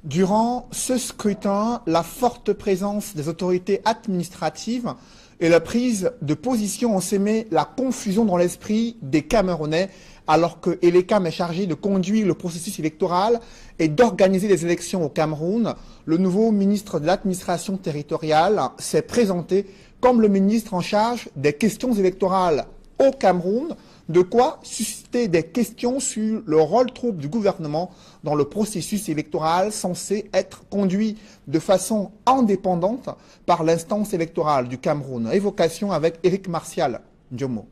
Durant ce scrutin, la forte présence des autorités administratives et la prise de position ont sémé la confusion dans l'esprit des Camerounais, alors que Elekam est chargé de conduire le processus électoral et d'organiser les élections au Cameroun. Le nouveau ministre de l'administration territoriale s'est présenté comme le ministre en charge des questions électorales au Cameroun, de quoi susciter des questions sur le rôle trouble du gouvernement dans le processus électoral censé être conduit de façon indépendante par l'instance électorale du Cameroun. Évocation avec Éric Martial Ndiomo.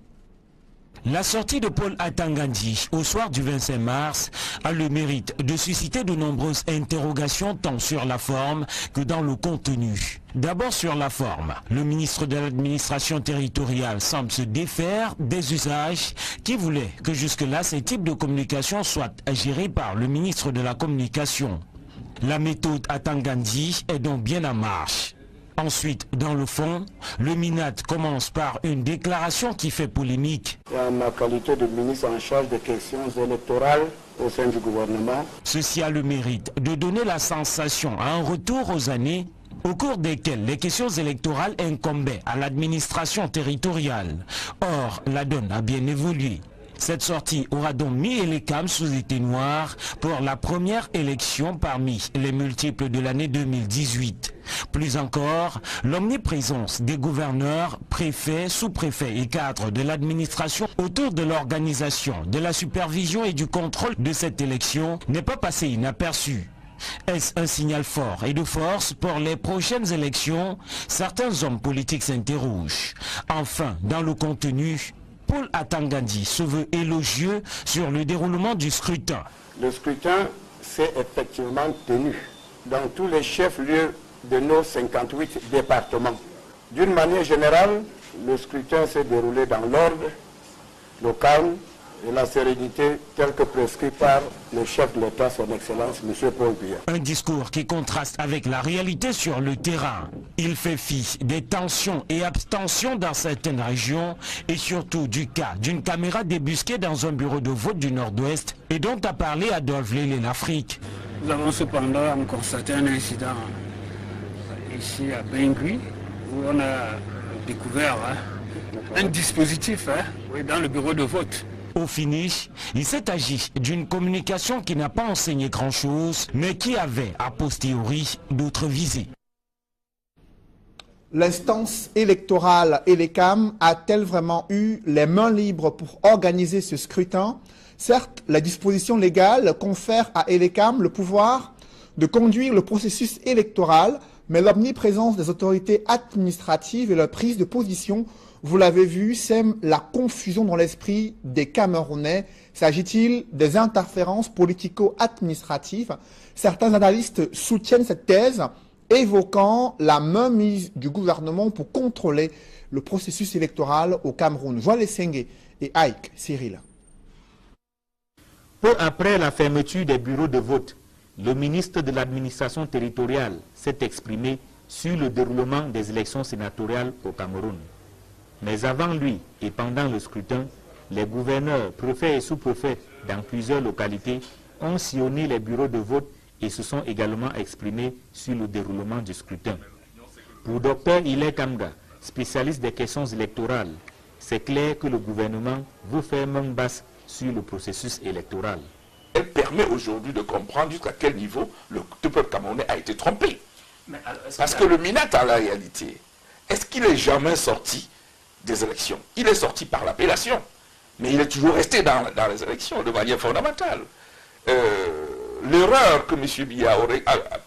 La sortie de Paul Atangandi au soir du 25 mars a le mérite de susciter de nombreuses interrogations tant sur la forme que dans le contenu. D'abord sur la forme, le ministre de l'administration territoriale semble se défaire des usages qui voulaient que jusque-là ces types de communication soient gérés par le ministre de la communication. La méthode Atangandi est donc bien en marche. Ensuite, dans le fond, le MINAT commence par une déclaration qui fait polémique. En ma qualité de ministre en charge des questions électorales au sein du gouvernement. Ceci a le mérite de donner la sensation à un retour aux années au cours desquelles les questions électorales incombaient à l'administration territoriale. Or, la donne a bien évolué. Cette sortie aura donc mis Elekam sous éteignoir pour la première élection parmi les multiples de l'année 2018. Plus encore, l'omniprésence des gouverneurs, préfets, sous-préfets et cadres de l'administration autour de l'organisation, de la supervision et du contrôle de cette élection n'est pas passé inaperçu. Est-ce un signal fort et de force pour les prochaines élections? Certains hommes politiques s'interrogent. Enfin, dans le contenu, Paul Atangandi se veut élogieux sur le déroulement du scrutin. Le scrutin s'est effectivement tenu dans tous les chefs-lieux de nos 58 départements. D'une manière générale, le scrutin s'est déroulé dans l'ordre, le calme et la sérénité telle que prescrit par le chef de l'État, son Excellence, M. Paul Biya. Un discours qui contraste avec la réalité sur le terrain. Il fait fi des tensions et abstentions dans certaines régions et surtout du cas d'une caméra débusquée dans un bureau de vote du Nord-Ouest et dont a parlé Adolphe Lélé l'Afrique. Nous avons cependant constaté un incident ici à Bengui où on a découvert un dispositif dans le bureau de vote. Au finish, il s'est agi d'une communication qui n'a pas enseigné grand-chose, mais qui avait, a posteriori, d'autres visées. l'instance électorale ELECAM a-t-elle vraiment eu les mains libres pour organiser ce scrutin? Certes, la disposition légale confère à ELECAM le pouvoir de conduire le processus électoral, mais l'omniprésence des autorités administratives et leur prise de position, vous l'avez vu, sème la confusion dans l'esprit des Camerounais. S'agit-il des interférences politico-administratives? Certains analystes soutiennent cette thèse, évoquant la mainmise du gouvernement pour contrôler le processus électoral au Cameroun. Joël Sengue et Ike Cyril. Peu après la fermeture des bureaux de vote, le ministre de l'administration territoriale s'est exprimé sur le déroulement des élections sénatoriales au Cameroun. Mais avant lui et pendant le scrutin, les gouverneurs, préfets et sous-préfets dans plusieurs localités ont sillonné les bureaux de vote et se sont également exprimés sur le déroulement du scrutin. Pour Dr Ile Kamga, spécialiste des questions électorales, c'est clair que le gouvernement veut faire main basse sur le processus électoral. Elle permet aujourd'hui de comprendre jusqu'à quel niveau le peuple camerounais a été trompé. Parce que le MINAT, en la réalité, est-ce qu'il est jamais sorti des élections? Il est sorti par l'appellation, mais il est toujours resté dans les élections de manière fondamentale. L'erreur que M. Biya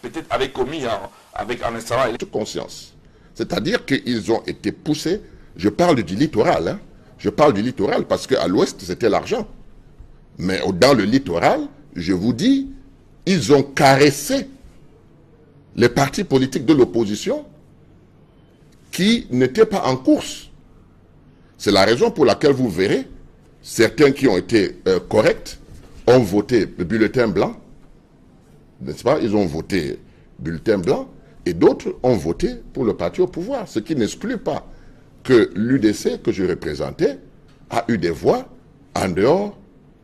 peut-être avait commis en installant conscience. C'est-à-dire qu'ils ont été poussés, je parle du littoral, hein, je parle du littoral parce qu'à l'ouest c'était l'argent. Mais dans le littoral, je vous dis, ils ont caressé les partis politiques de l'opposition qui n'étaient pas en course. C'est la raison pour laquelle vous verrez, certains qui ont été corrects ont voté le bulletin blanc, n'est-ce pas? Ils ont voté bulletin blanc et d'autres ont voté pour le parti au pouvoir, ce qui n'exclut pas que l'UDC que je représentais a eu des voix en dehors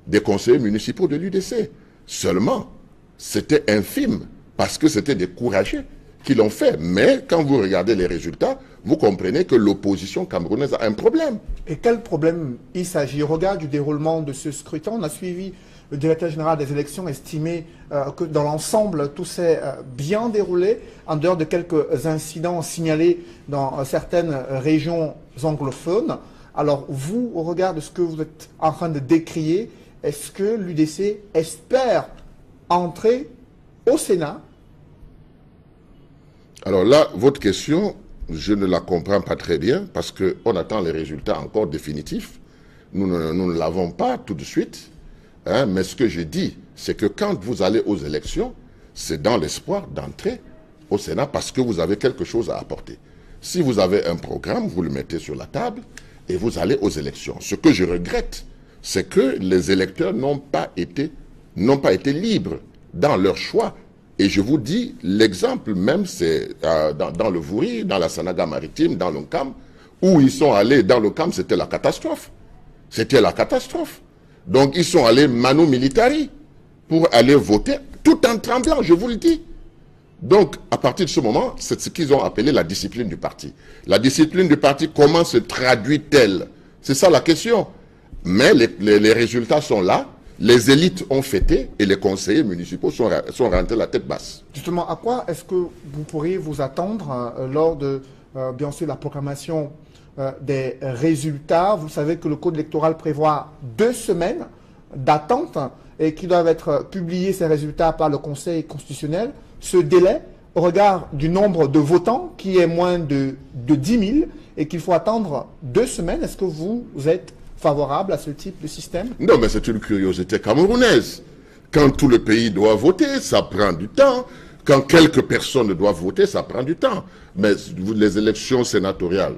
des conseillers municipaux de l'UDC. Seulement, c'était infime parce que c'était des courageux qui l'ont fait. Mais quand vous regardez les résultats, vous comprenez que l'opposition camerounaise a un problème. Et quel problème il s'agit? Au regard du déroulement de ce scrutin, on a suivi le directeur général des élections estimé que dans l'ensemble, tout s'est bien déroulé, en dehors de quelques incidents signalés dans certaines régions anglophones. Alors vous, au regard de ce que vous êtes en train de décrier, est-ce que l'UDC espère entrer au Sénat? Alors là, votre question, je ne la comprends pas très bien parce qu'on attend les résultats encore définitifs. Nous ne l'avons pas tout de suite. Hein, mais ce que je dis, c'est que quand vous allez aux élections, c'est dans l'espoir d'entrer au Sénat parce que vous avez quelque chose à apporter. Si vous avez un programme, vous le mettez sur la table et vous allez aux élections. Ce que je regrette, c'est que les électeurs n'ont pas été libres dans leur choix. Et je vous dis, l'exemple même, c'est dans le Vouri, dans la Sanaga maritime, dans l'Oncam, où ils sont allés, dans l'Oncam, c'était la catastrophe. C'était la catastrophe. Donc, ils sont allés manu militari pour aller voter, tout en tremblant, je vous le dis. Donc, à partir de ce moment, c'est ce qu'ils ont appelé la discipline du parti. La discipline du parti, comment se traduit-elle? C'est ça la question. Mais les résultats sont là, les élites ont fêté et les conseillers municipaux sont rentrés la tête basse. Justement, à quoi est-ce que vous pourriez vous attendre lors de, bien sûr, la proclamation des résultats? Vous savez que le code électoral prévoit 2 semaines d'attente et qui doivent être publiés, ces résultats, par le Conseil constitutionnel. Ce délai, au regard du nombre de votants, qui est moins de 10 000 et qu'il faut attendre 2 semaines, est-ce que vous êtes favorable à ce type de système? Non, mais c'est une curiosité camerounaise. Quand tout le pays doit voter, ça prend du temps. Quand quelques personnes doivent voter, ça prend du temps. Mais les élections sénatoriales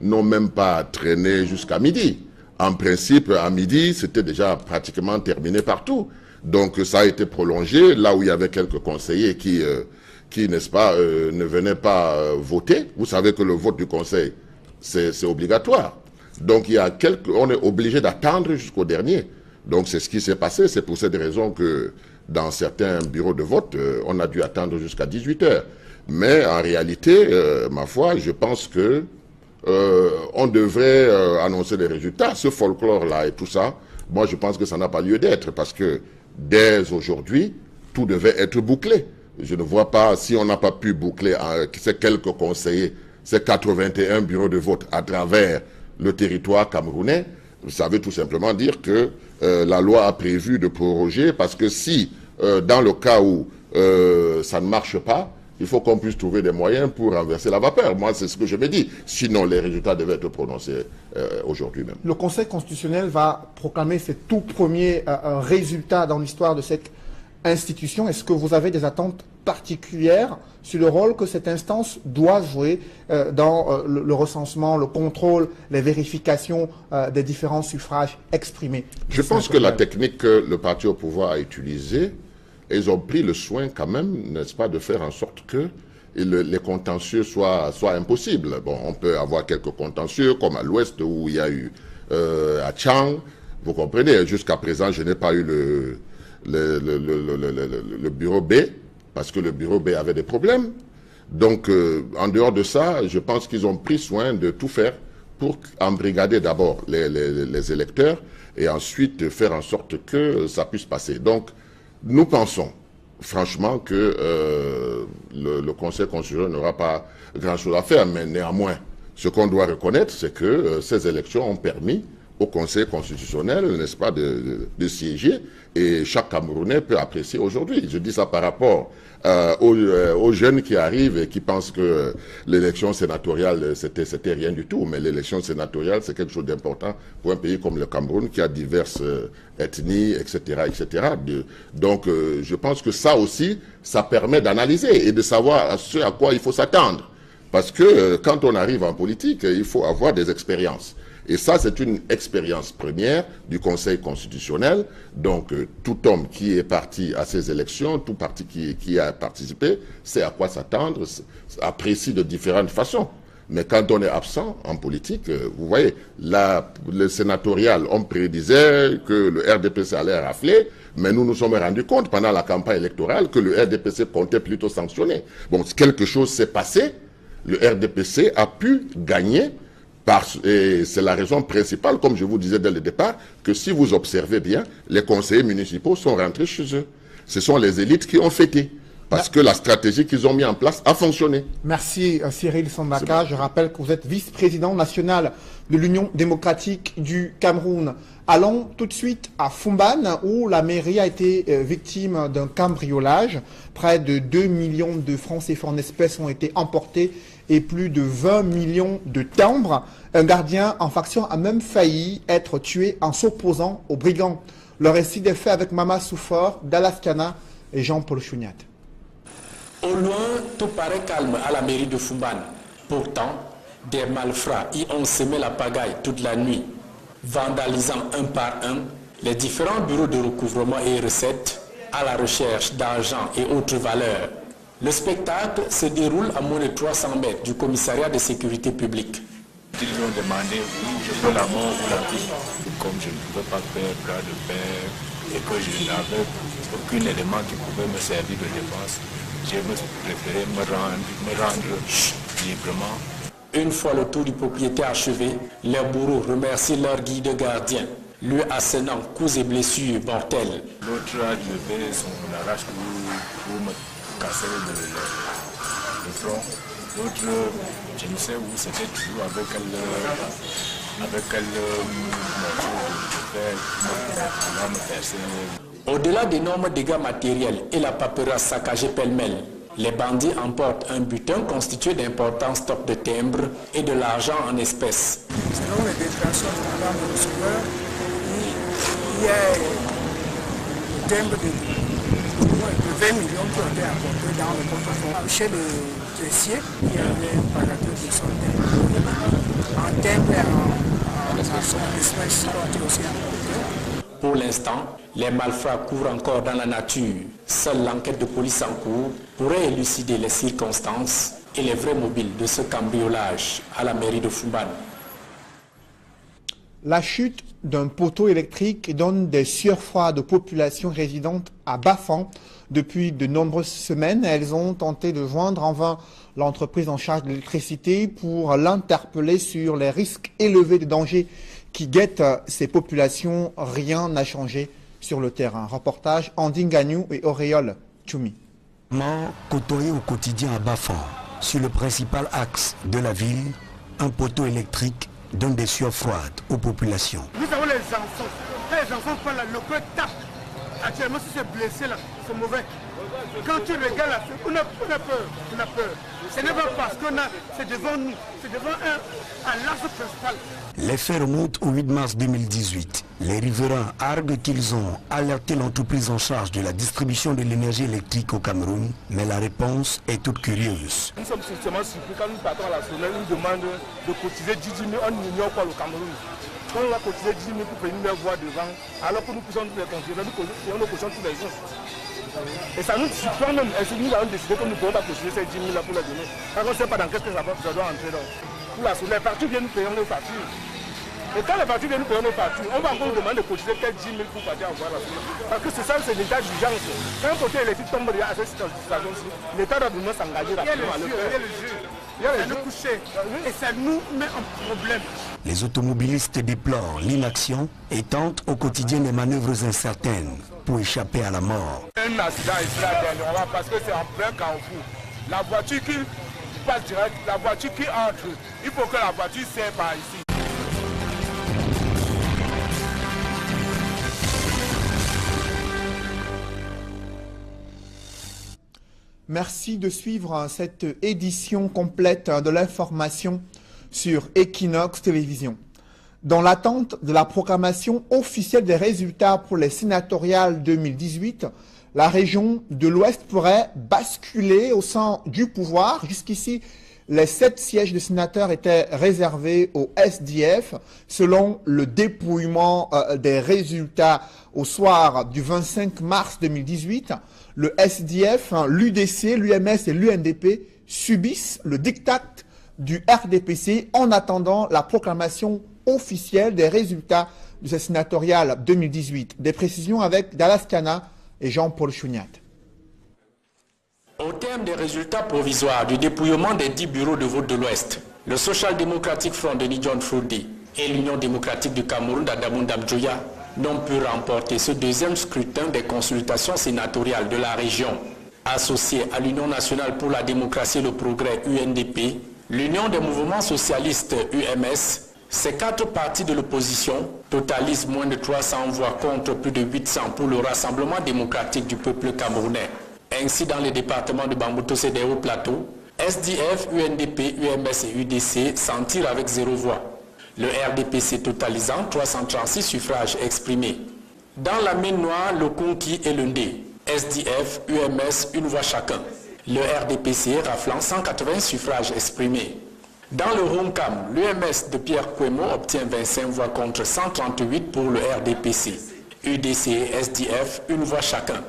n'ont même pas traîné jusqu'à midi. En principe, à midi, c'était déjà pratiquement terminé partout. Donc ça a été prolongé, là où il y avait quelques conseillers qui n'est-ce pas, ne venaient pas voter. Vous savez que le vote du conseil, c'est obligatoire. Donc on est obligé d'attendre jusqu'au dernier. Donc c'est ce qui s'est passé. C'est pour cette raison que dans certains bureaux de vote, on a dû attendre jusqu'à 18 h. Mais en réalité, ma foi, je pense que on devrait annoncer les résultats. Ce folklore-là et tout ça, moi je pense que ça n'a pas lieu d'être parce que dès aujourd'hui, tout devait être bouclé. Je ne vois pas, si on n'a pas pu boucler ces quelques conseillers, ces 81 bureaux de vote à travers le territoire camerounais, ça veut tout simplement dire que la loi a prévu de proroger, parce que si, dans le cas où ça ne marche pas, il faut qu'on puisse trouver des moyens pour renverser la vapeur. Moi, c'est ce que je me dis. Sinon, les résultats devaient être prononcés aujourd'hui même. Le Conseil constitutionnel va proclamer ses tout premiers résultats dans l'histoire de cette institution. Est-ce que vous avez des attentes particulières sur le rôle que cette instance doit jouer dans le recensement, le contrôle, les vérifications des différents suffrages exprimés? Je pense que la technique que le parti au pouvoir a utilisée, ils ont pris le soin quand même, n'est-ce pas, de faire en sorte que les contentieux soient impossibles. Bon, on peut avoir quelques contentieux, comme à l'ouest où il y a eu à Tchang. Vous comprenez, jusqu'à présent, je n'ai pas eu le bureau B, parce que le bureau B avait des problèmes. Donc, en dehors de ça, je pense qu'ils ont pris soin de tout faire pour embrigader d'abord les électeurs et ensuite faire en sorte que ça puisse passer. Donc, nous pensons franchement que le Conseil constitutionnel n'aura pas grand-chose à faire, mais néanmoins, ce qu'on doit reconnaître, c'est que ces élections ont permis au Conseil constitutionnel, n'est-ce pas, de siéger, et chaque Camerounais peut apprécier aujourd'hui. Je dis ça par rapport aux jeunes qui arrivent et qui pensent que l'élection sénatoriale, c'était rien du tout, mais l'élection sénatoriale, c'est quelque chose d'important pour un pays comme le Cameroun, qui a diverses ethnies, etc., etc. Donc, je pense que ça aussi, ça permet d'analyser et de savoir ce à quoi il faut s'attendre. Parce que quand on arrive en politique, il faut avoir des expériences. Et ça, c'est une expérience première du Conseil constitutionnel. Donc, tout homme qui est parti à ces élections, tout parti qui a participé, sait à quoi s'attendre, apprécie de différentes façons. Mais quand on est absent en politique, vous voyez, le sénatorial, on prédisait que le RDPC allait rafler, mais nous nous sommes rendus compte pendant la campagne électorale que le RDPC comptait plutôt sanctionner. Bon, quelque chose s'est passé, le RDPC a pu gagner. Et c'est la raison principale, comme je vous disais dès le départ, que si vous observez bien, les conseillers municipaux sont rentrés chez eux. Ce sont les élites qui ont fêté, parce que la stratégie qu'ils ont mis en place a fonctionné. Merci Cyril Sambaka. Je rappelle que vous êtes vice-président national de l'Union démocratique du Cameroun. Allons tout de suite à Fumban, où la mairie a été victime d'un cambriolage. Près de 2 millions de francs CFA en espèces ont été emportés et plus de 20 millions de timbres. Un gardien en faction a même failli être tué en s'opposant aux brigands. Le récit des faits avec Mama Soufor, Dalaskana et Jean-Paul Chouniat. Au loin, tout paraît calme à la mairie de Fumban. Pourtant, des malfrats y ont semé la pagaille toute la nuit, vandalisant un par un les différents bureaux de recouvrement et recettes à la recherche d'argent et autres valeurs. Le spectacle se déroule à moins de 300 mètres du commissariat de sécurité publique. Ils ont demandé oui, je veux la mort ou la vie. Comme je ne pouvais pas faire bras de fer et que je n'avais aucun élément qui pouvait me servir de défense, j'ai préféré me rendre librement. Une fois le tour du propriétaire achevé, les bourreaux remercient leur guide gardien, lui assénant coups et blessures mortelles. L'autre a levé son arrache pour me casser le front. L'autre, je ne sais où c'était toujours avec quelle motif me percer. Au-delà d'énormes dégâts matériels et la paperasse saccagée pêle-mêle, les bandits emportent un butin constitué d'importants stocks de timbres et de l'argent en espèces. Selon les déclarations de Madame le receveur, il y a le timbre de 20 millions qui ont été apportés dans le portefeuille. Chez le caissier, il y avait un pagateur de son timbre. En timbre et en espèces qui ont été aussi apportés. Pour l'instant, les malfrats courent encore dans la nature. Seule l'enquête de police en cours pourrait élucider les circonstances et les vrais mobiles de ce cambriolage à la mairie de Fumban. La chute d'un poteau électrique donne des sueurs froides aux populations résidentes à Bafan. Depuis de nombreuses semaines, elles ont tenté de joindre en vain l'entreprise en charge de l'électricité pour l'interpeller sur les risques élevés de danger qui guettent ces populations. Rien n'a changé sur le terrain. Reportage Andine Gagnou et Auréole Tchoumi. Côtoyé au quotidien à Bafan, Sur le principal axe de la ville, un poteau électrique donne des sueurs froides aux populations. Nous avons les enfants. Quand les enfants parlent là, le cœur tape. Actuellement, si c'est blessé là, c'est mauvais. Quand tu regardes là, on a peur. On a peur. Ce n'est pas parce qu'on a, c'est devant nous, c'est devant un l'axe principal. Les faits remontent au 8 mars 2018. Les riverains arguent qu'ils ont alerté l'entreprise en charge de la distribution de l'énergie électrique au Cameroun, mais la réponse est toute curieuse. Nous sommes justement surpris quand nous partons à la semaine, nous demandent de cotiser 10 000, on ignore quoi le Cameroun. Quand on va cotiser 10 000 pour venir leur voir devant, alors que nous poussons tous les contrôleurs, nous payons nos cautions tous les jours. Et ça nous surprend même. Est-ce que nous avons décidé que nous ne pouvons pas cotiser ces 10 000 là pour les donner? Parce qu'on ne sait pas dans quel cas ça doit entrer. Donc. Pour la solaire, les factures viennent nous payer nos factures. Et quand les factures viennent nous payer nos factures, on va encore nous demander de cotiser peut-être 10 000 pour partir avoir la solaire. Parce que c'est ça, c'est l'état d'urgence. Quand un côté électrique tombe à cette situation-ci, l'État doit nous s'engager rapidement à le faire. Et ça nous met en problème. Les automobilistes déplorent l'inaction et tentent au quotidien des manœuvres incertaines pour échapper à la mort. Un accident ici là dernièrement parce que c'est en plein carrefour. La voiture qui passe direct, la voiture qui entre, il faut que la voiture serre par ici. Merci de suivre cette édition complète de l'information sur Equinox Télévision. Dans l'attente de la proclamation officielle des résultats pour les sénatoriales 2018, la région de l'Ouest pourrait basculer au sein du pouvoir. Jusqu'ici, les 7 sièges de sénateurs étaient réservés au SDF. Selon le dépouillement des résultats au soir du 25 mars 2018, le SDF, l'UDC, l'UMS et l'UNDP subissent le diktat du RDPC en attendant la proclamation officielle des résultats de ces sénatoriales 2018. Des précisions avec Dallas Cana et Jean-Paul Chouniat. Au terme des résultats provisoires du dépouillement des 10 bureaux de vote de l'Ouest, le Social Democratic Front de Nidjon Froudi et l'Union démocratique du Cameroun d'Adamoun Dabdjoya n'ont pu remporter ce deuxième scrutin des consultations sénatoriales de la région. Associée à l'Union nationale pour la démocratie et le progrès UNDP, l'Union des mouvements socialistes UMS, ces 4 partis de l'opposition totalisent moins de 300 voix contre plus de 800 pour le Rassemblement démocratique du peuple camerounais. Ainsi, dans les départements de Bambuto et des Hauts-Plateaux, SDF, UNDP, UMS et UDC s'en tirent avec 0 voix. Le RDPC totalisant 336 suffrages exprimés. Dans la mine noire, le Konki et le Ndé, SDF, UMS, une voix chacun. Le RDPC raflant 180 suffrages exprimés. Dans le Romcam, l'UMS de Pierre Kouemo obtient 25 voix contre 138 pour le RDPC. UDC et SDF, une voix chacun.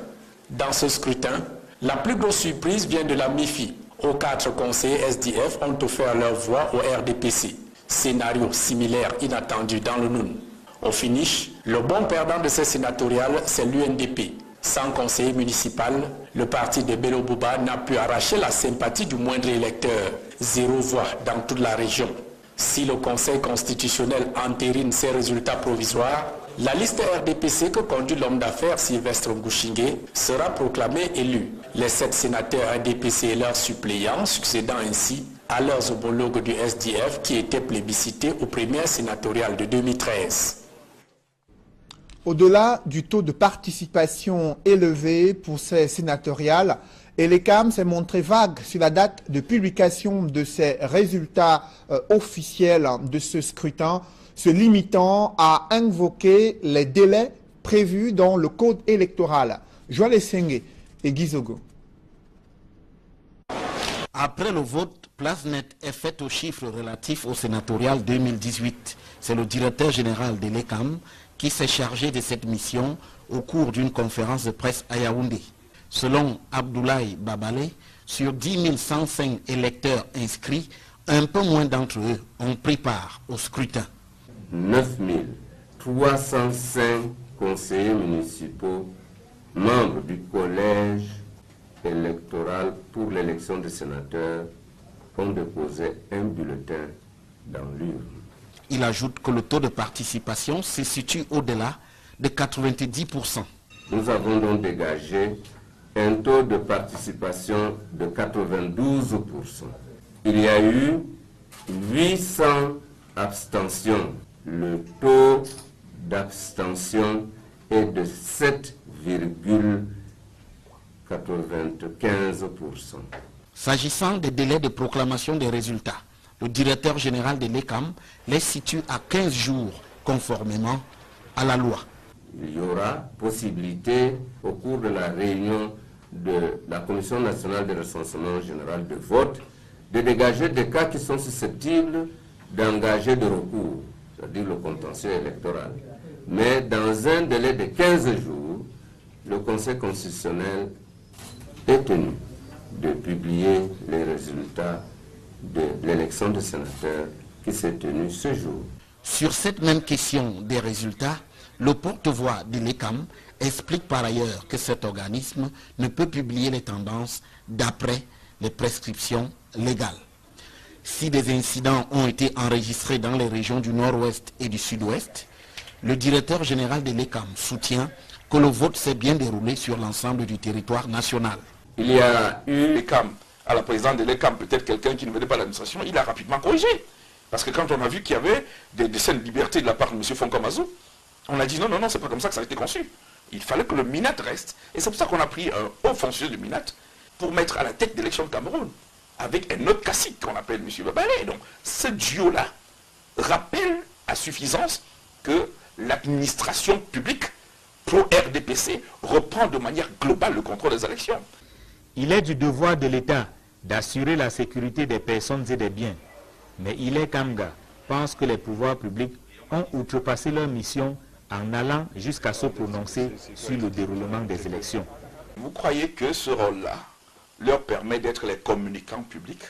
Dans ce scrutin, la plus grosse surprise vient de la MIFI. Aux 4 conseillers SDF ont offert leur voix au RDPC. Scénario similaire inattendu dans le Noun. Au finish, le bon perdant de ces sénatoriales, c'est l'UNDP. Sans conseiller municipal, le parti de Bello Bouba n'a pu arracher la sympathie du moindre électeur. 0 voix dans toute la région. Si le Conseil constitutionnel entérine ces résultats provisoires, la liste RDPC que conduit l'homme d'affaires Sylvestre Ngouchingue sera proclamée élue. Les 7 sénateurs RDPC et leurs suppléants succédant ainsi à leurs homologues du SDF qui étaient plébiscités aux premières sénatoriales de 2013. Au-delà du taux de participation élevé pour ces sénatoriales, Elecam s'est montré vague sur la date de publication de ces résultats officiels de ce scrutin, se limitant à invoquer les délais prévus dans le code électoral. Joël Essenge et Gizogo. Après le vote, place nette est faite aux chiffres relatifs au sénatorial 2018. C'est le directeur général de l'ECAM qui s'est chargé de cette mission au cours d'une conférence de presse à Yaoundé. Selon Abdoulaye Babale, sur 10 105 électeurs inscrits, un peu moins d'entre eux ont pris part au scrutin. 9 305 conseillers municipaux, membres du collège électoral pour l'élection des sénateurs, ont déposé un bulletin dans l'urne. Il ajoute que le taux de participation se situe au-delà de 90%. Nous avons donc dégagé un taux de participation de 92%. Il y a eu 800 abstentions. Le taux d'abstention est de 7,95%. S'agissant des délais de proclamation des résultats, le directeur général de l'ECAM les situe à 15 jours conformément à la loi. Il y aura possibilité au cours de la réunion de la Commission nationale de recensement général de vote de dégager des cas qui sont susceptibles d'engager de recours, c'est-à-dire le contentieux électoral. Mais dans un délai de 15 jours, le Conseil constitutionnel est tenu de publier les résultats de l'élection de sénateurs qui s'est tenue ce jour. Sur cette même question des résultats, le porte-voix de l'ECAM explique par ailleurs que cet organisme ne peut publier les tendances d'après les prescriptions légales. Si des incidents ont été enregistrés dans les régions du Nord-Ouest et du Sud-Ouest, le directeur général de l'ECAM soutient que le vote s'est bien déroulé sur l'ensemble du territoire national. Il y a eu l'ECAM, à la présidente de l'ECAM, peut-être quelqu'un qui ne venait pas de l'administration, il a rapidement corrigé. Parce que quand on a vu qu'il y avait des scènes de liberté de la part de M. Fonkomazou, on a dit non, c'est pas comme ça que ça a été conçu. Il fallait que le MINAT reste. Et c'est pour ça qu'on a pris un haut fonctionnaire du MINAT pour mettre à la tête de l'élection de Cameroun, avec un autre cacique qu'on appelle M. Babalé. Donc ce duo-là rappelle à suffisance que l'administration publique pro-RDPC reprend de manière globale le contrôle des élections. Il est du devoir de l'État d'assurer la sécurité des personnes et des biens. Mais Hilaire Kamga pense que les pouvoirs publics ont outrepassé leur mission en allant jusqu'à se prononcer sur le déroulement des élections. Vous croyez que ce rôle-là leur permet d'être les communicants publics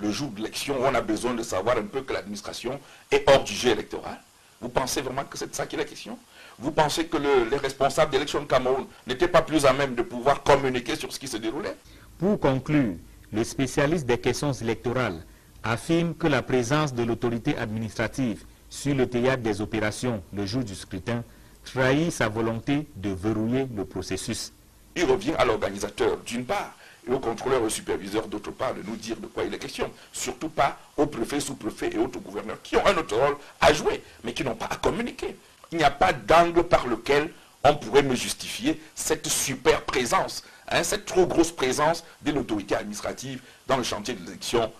le jour de l'élection où on a besoin de savoir un peu que l'administration est hors du jeu électoral? Vous pensez vraiment que c'est de ça qu'il est question? Vous pensez que les responsables d'élection de Cameroun n'étaient pas plus à même de pouvoir communiquer sur ce qui se déroulait? Pour conclure, le spécialiste des questions électorales affirme que la présence de l'autorité administrative sur le théâtre des opérations le jour du scrutin trahit sa volonté de verrouiller le processus. Il revient à l'organisateur d'une part et au contrôleur et au superviseur d'autre part de nous dire de quoi il est question. Surtout pas aux préfets, sous-préfets et autres gouverneurs qui ont un autre rôle à jouer mais qui n'ont pas à communiquer. Il n'y a pas d'angle par lequel on pourrait me justifier cette super présence, cette trop grosse présence de l'autorité administrative dans le chantier de l'élection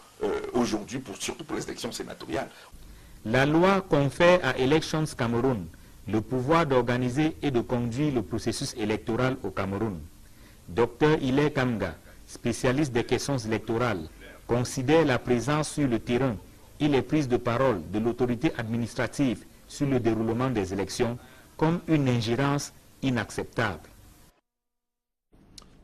aujourd'hui, surtout pour les élections sénatoriales. La loi confère à Elections Cameroun le pouvoir d'organiser et de conduire le processus électoral au Cameroun. Dr Hilaire Kamga, spécialiste des questions électorales, considère la présence sur le terrain et les prises de parole de l'autorité administrative sur le déroulement des élections comme une ingérence inacceptable.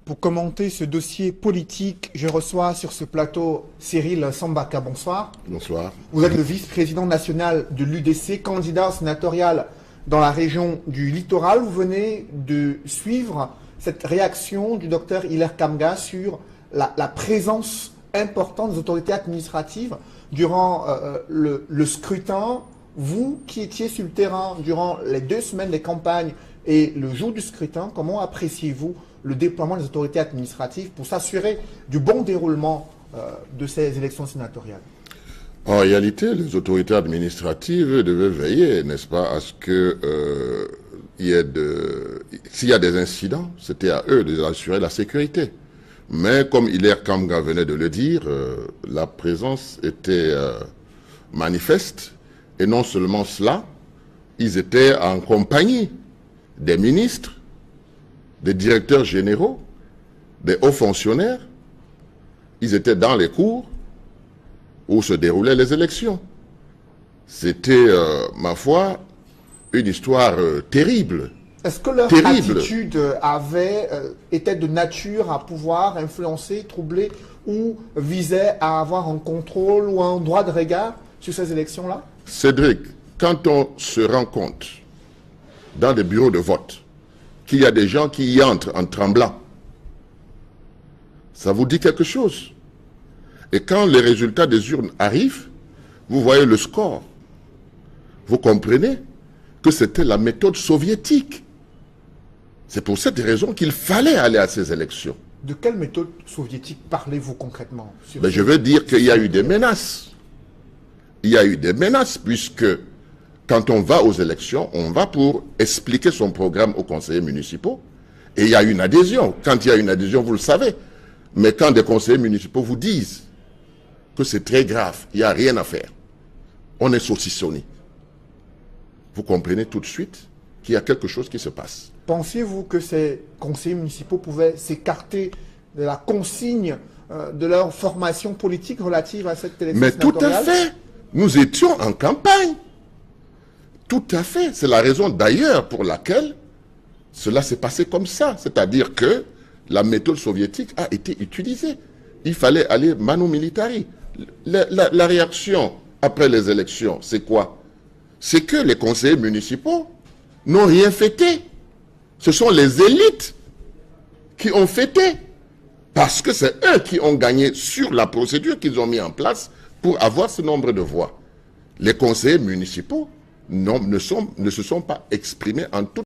Pour commenter ce dossier politique, je reçois sur ce plateau Cyril Sambaka. Bonsoir. Bonsoir. Vous êtes le vice-président national de l'UDC, candidat sénatorial dans la région du littoral. Vous venez de suivre cette réaction du docteur Hilaire Kamga sur la présence importante des autorités administratives durant le scrutin. Vous qui étiez sur le terrain durant les 2 semaines des campagnes et le jour du scrutin, comment appréciez-vous le déploiement des autorités administratives pour s'assurer du bon déroulement de ces élections sénatoriales? En réalité, les autorités administratives devaient veiller, n'est-ce pas, à ce que s'il y a des incidents, c'était à eux d'assurer la sécurité. Mais comme Hilaire Kamga venait de le dire, la présence était manifeste. Et non seulement cela, ils étaient en compagnie des ministres, des directeurs généraux, des hauts fonctionnaires. Ils étaient dans les cours où se déroulaient les élections. C'était, ma foi, une histoire terrible. Est-ce que leur attitude était de nature à pouvoir influencer, troubler ou visait à avoir un contrôle ou un droit de regard sur ces élections-là? Cédric, quand on se rend compte dans des bureaux de vote qu'il y a des gens qui y entrent en tremblant, ça vous dit quelque chose. Et quand les résultats des urnes arrivent, vous voyez le score. Vous comprenez que c'était la méthode soviétique. C'est pour cette raison qu'il fallait aller à ces élections. De quelle méthode soviétique parlez-vous concrètement? Je veux dire qu'il y a eu des menaces. Il y a eu des menaces, puisque quand on va aux élections, on va pour expliquer son programme aux conseillers municipaux. Et il y a une adhésion. Quand il y a une adhésion, vous le savez. Mais quand des conseillers municipaux vous disent que c'est très grave, il n'y a rien à faire, on est saucissonné. Vous comprenez tout de suite qu'il y a quelque chose qui se passe. Pensiez-vous que ces conseillers municipaux pouvaient s'écarter de la consigne de leur formation politique relative à cette élection sénatoriale? Mais tout à fait. Nous étions en campagne. Tout à fait. C'est la raison d'ailleurs pour laquelle cela s'est passé comme ça. C'est-à-dire que la méthode soviétique a été utilisée. Il fallait aller manu militari. La réaction après les élections, c'est quoi? C'est que les conseillers municipaux n'ont rien fêté. Ce sont les élites qui ont fêté. Parce que c'est eux qui ont gagné sur la procédure qu'ils ont mis en place pour avoir ce nombre de voix. Les conseillers municipaux ne se sont pas exprimés en toute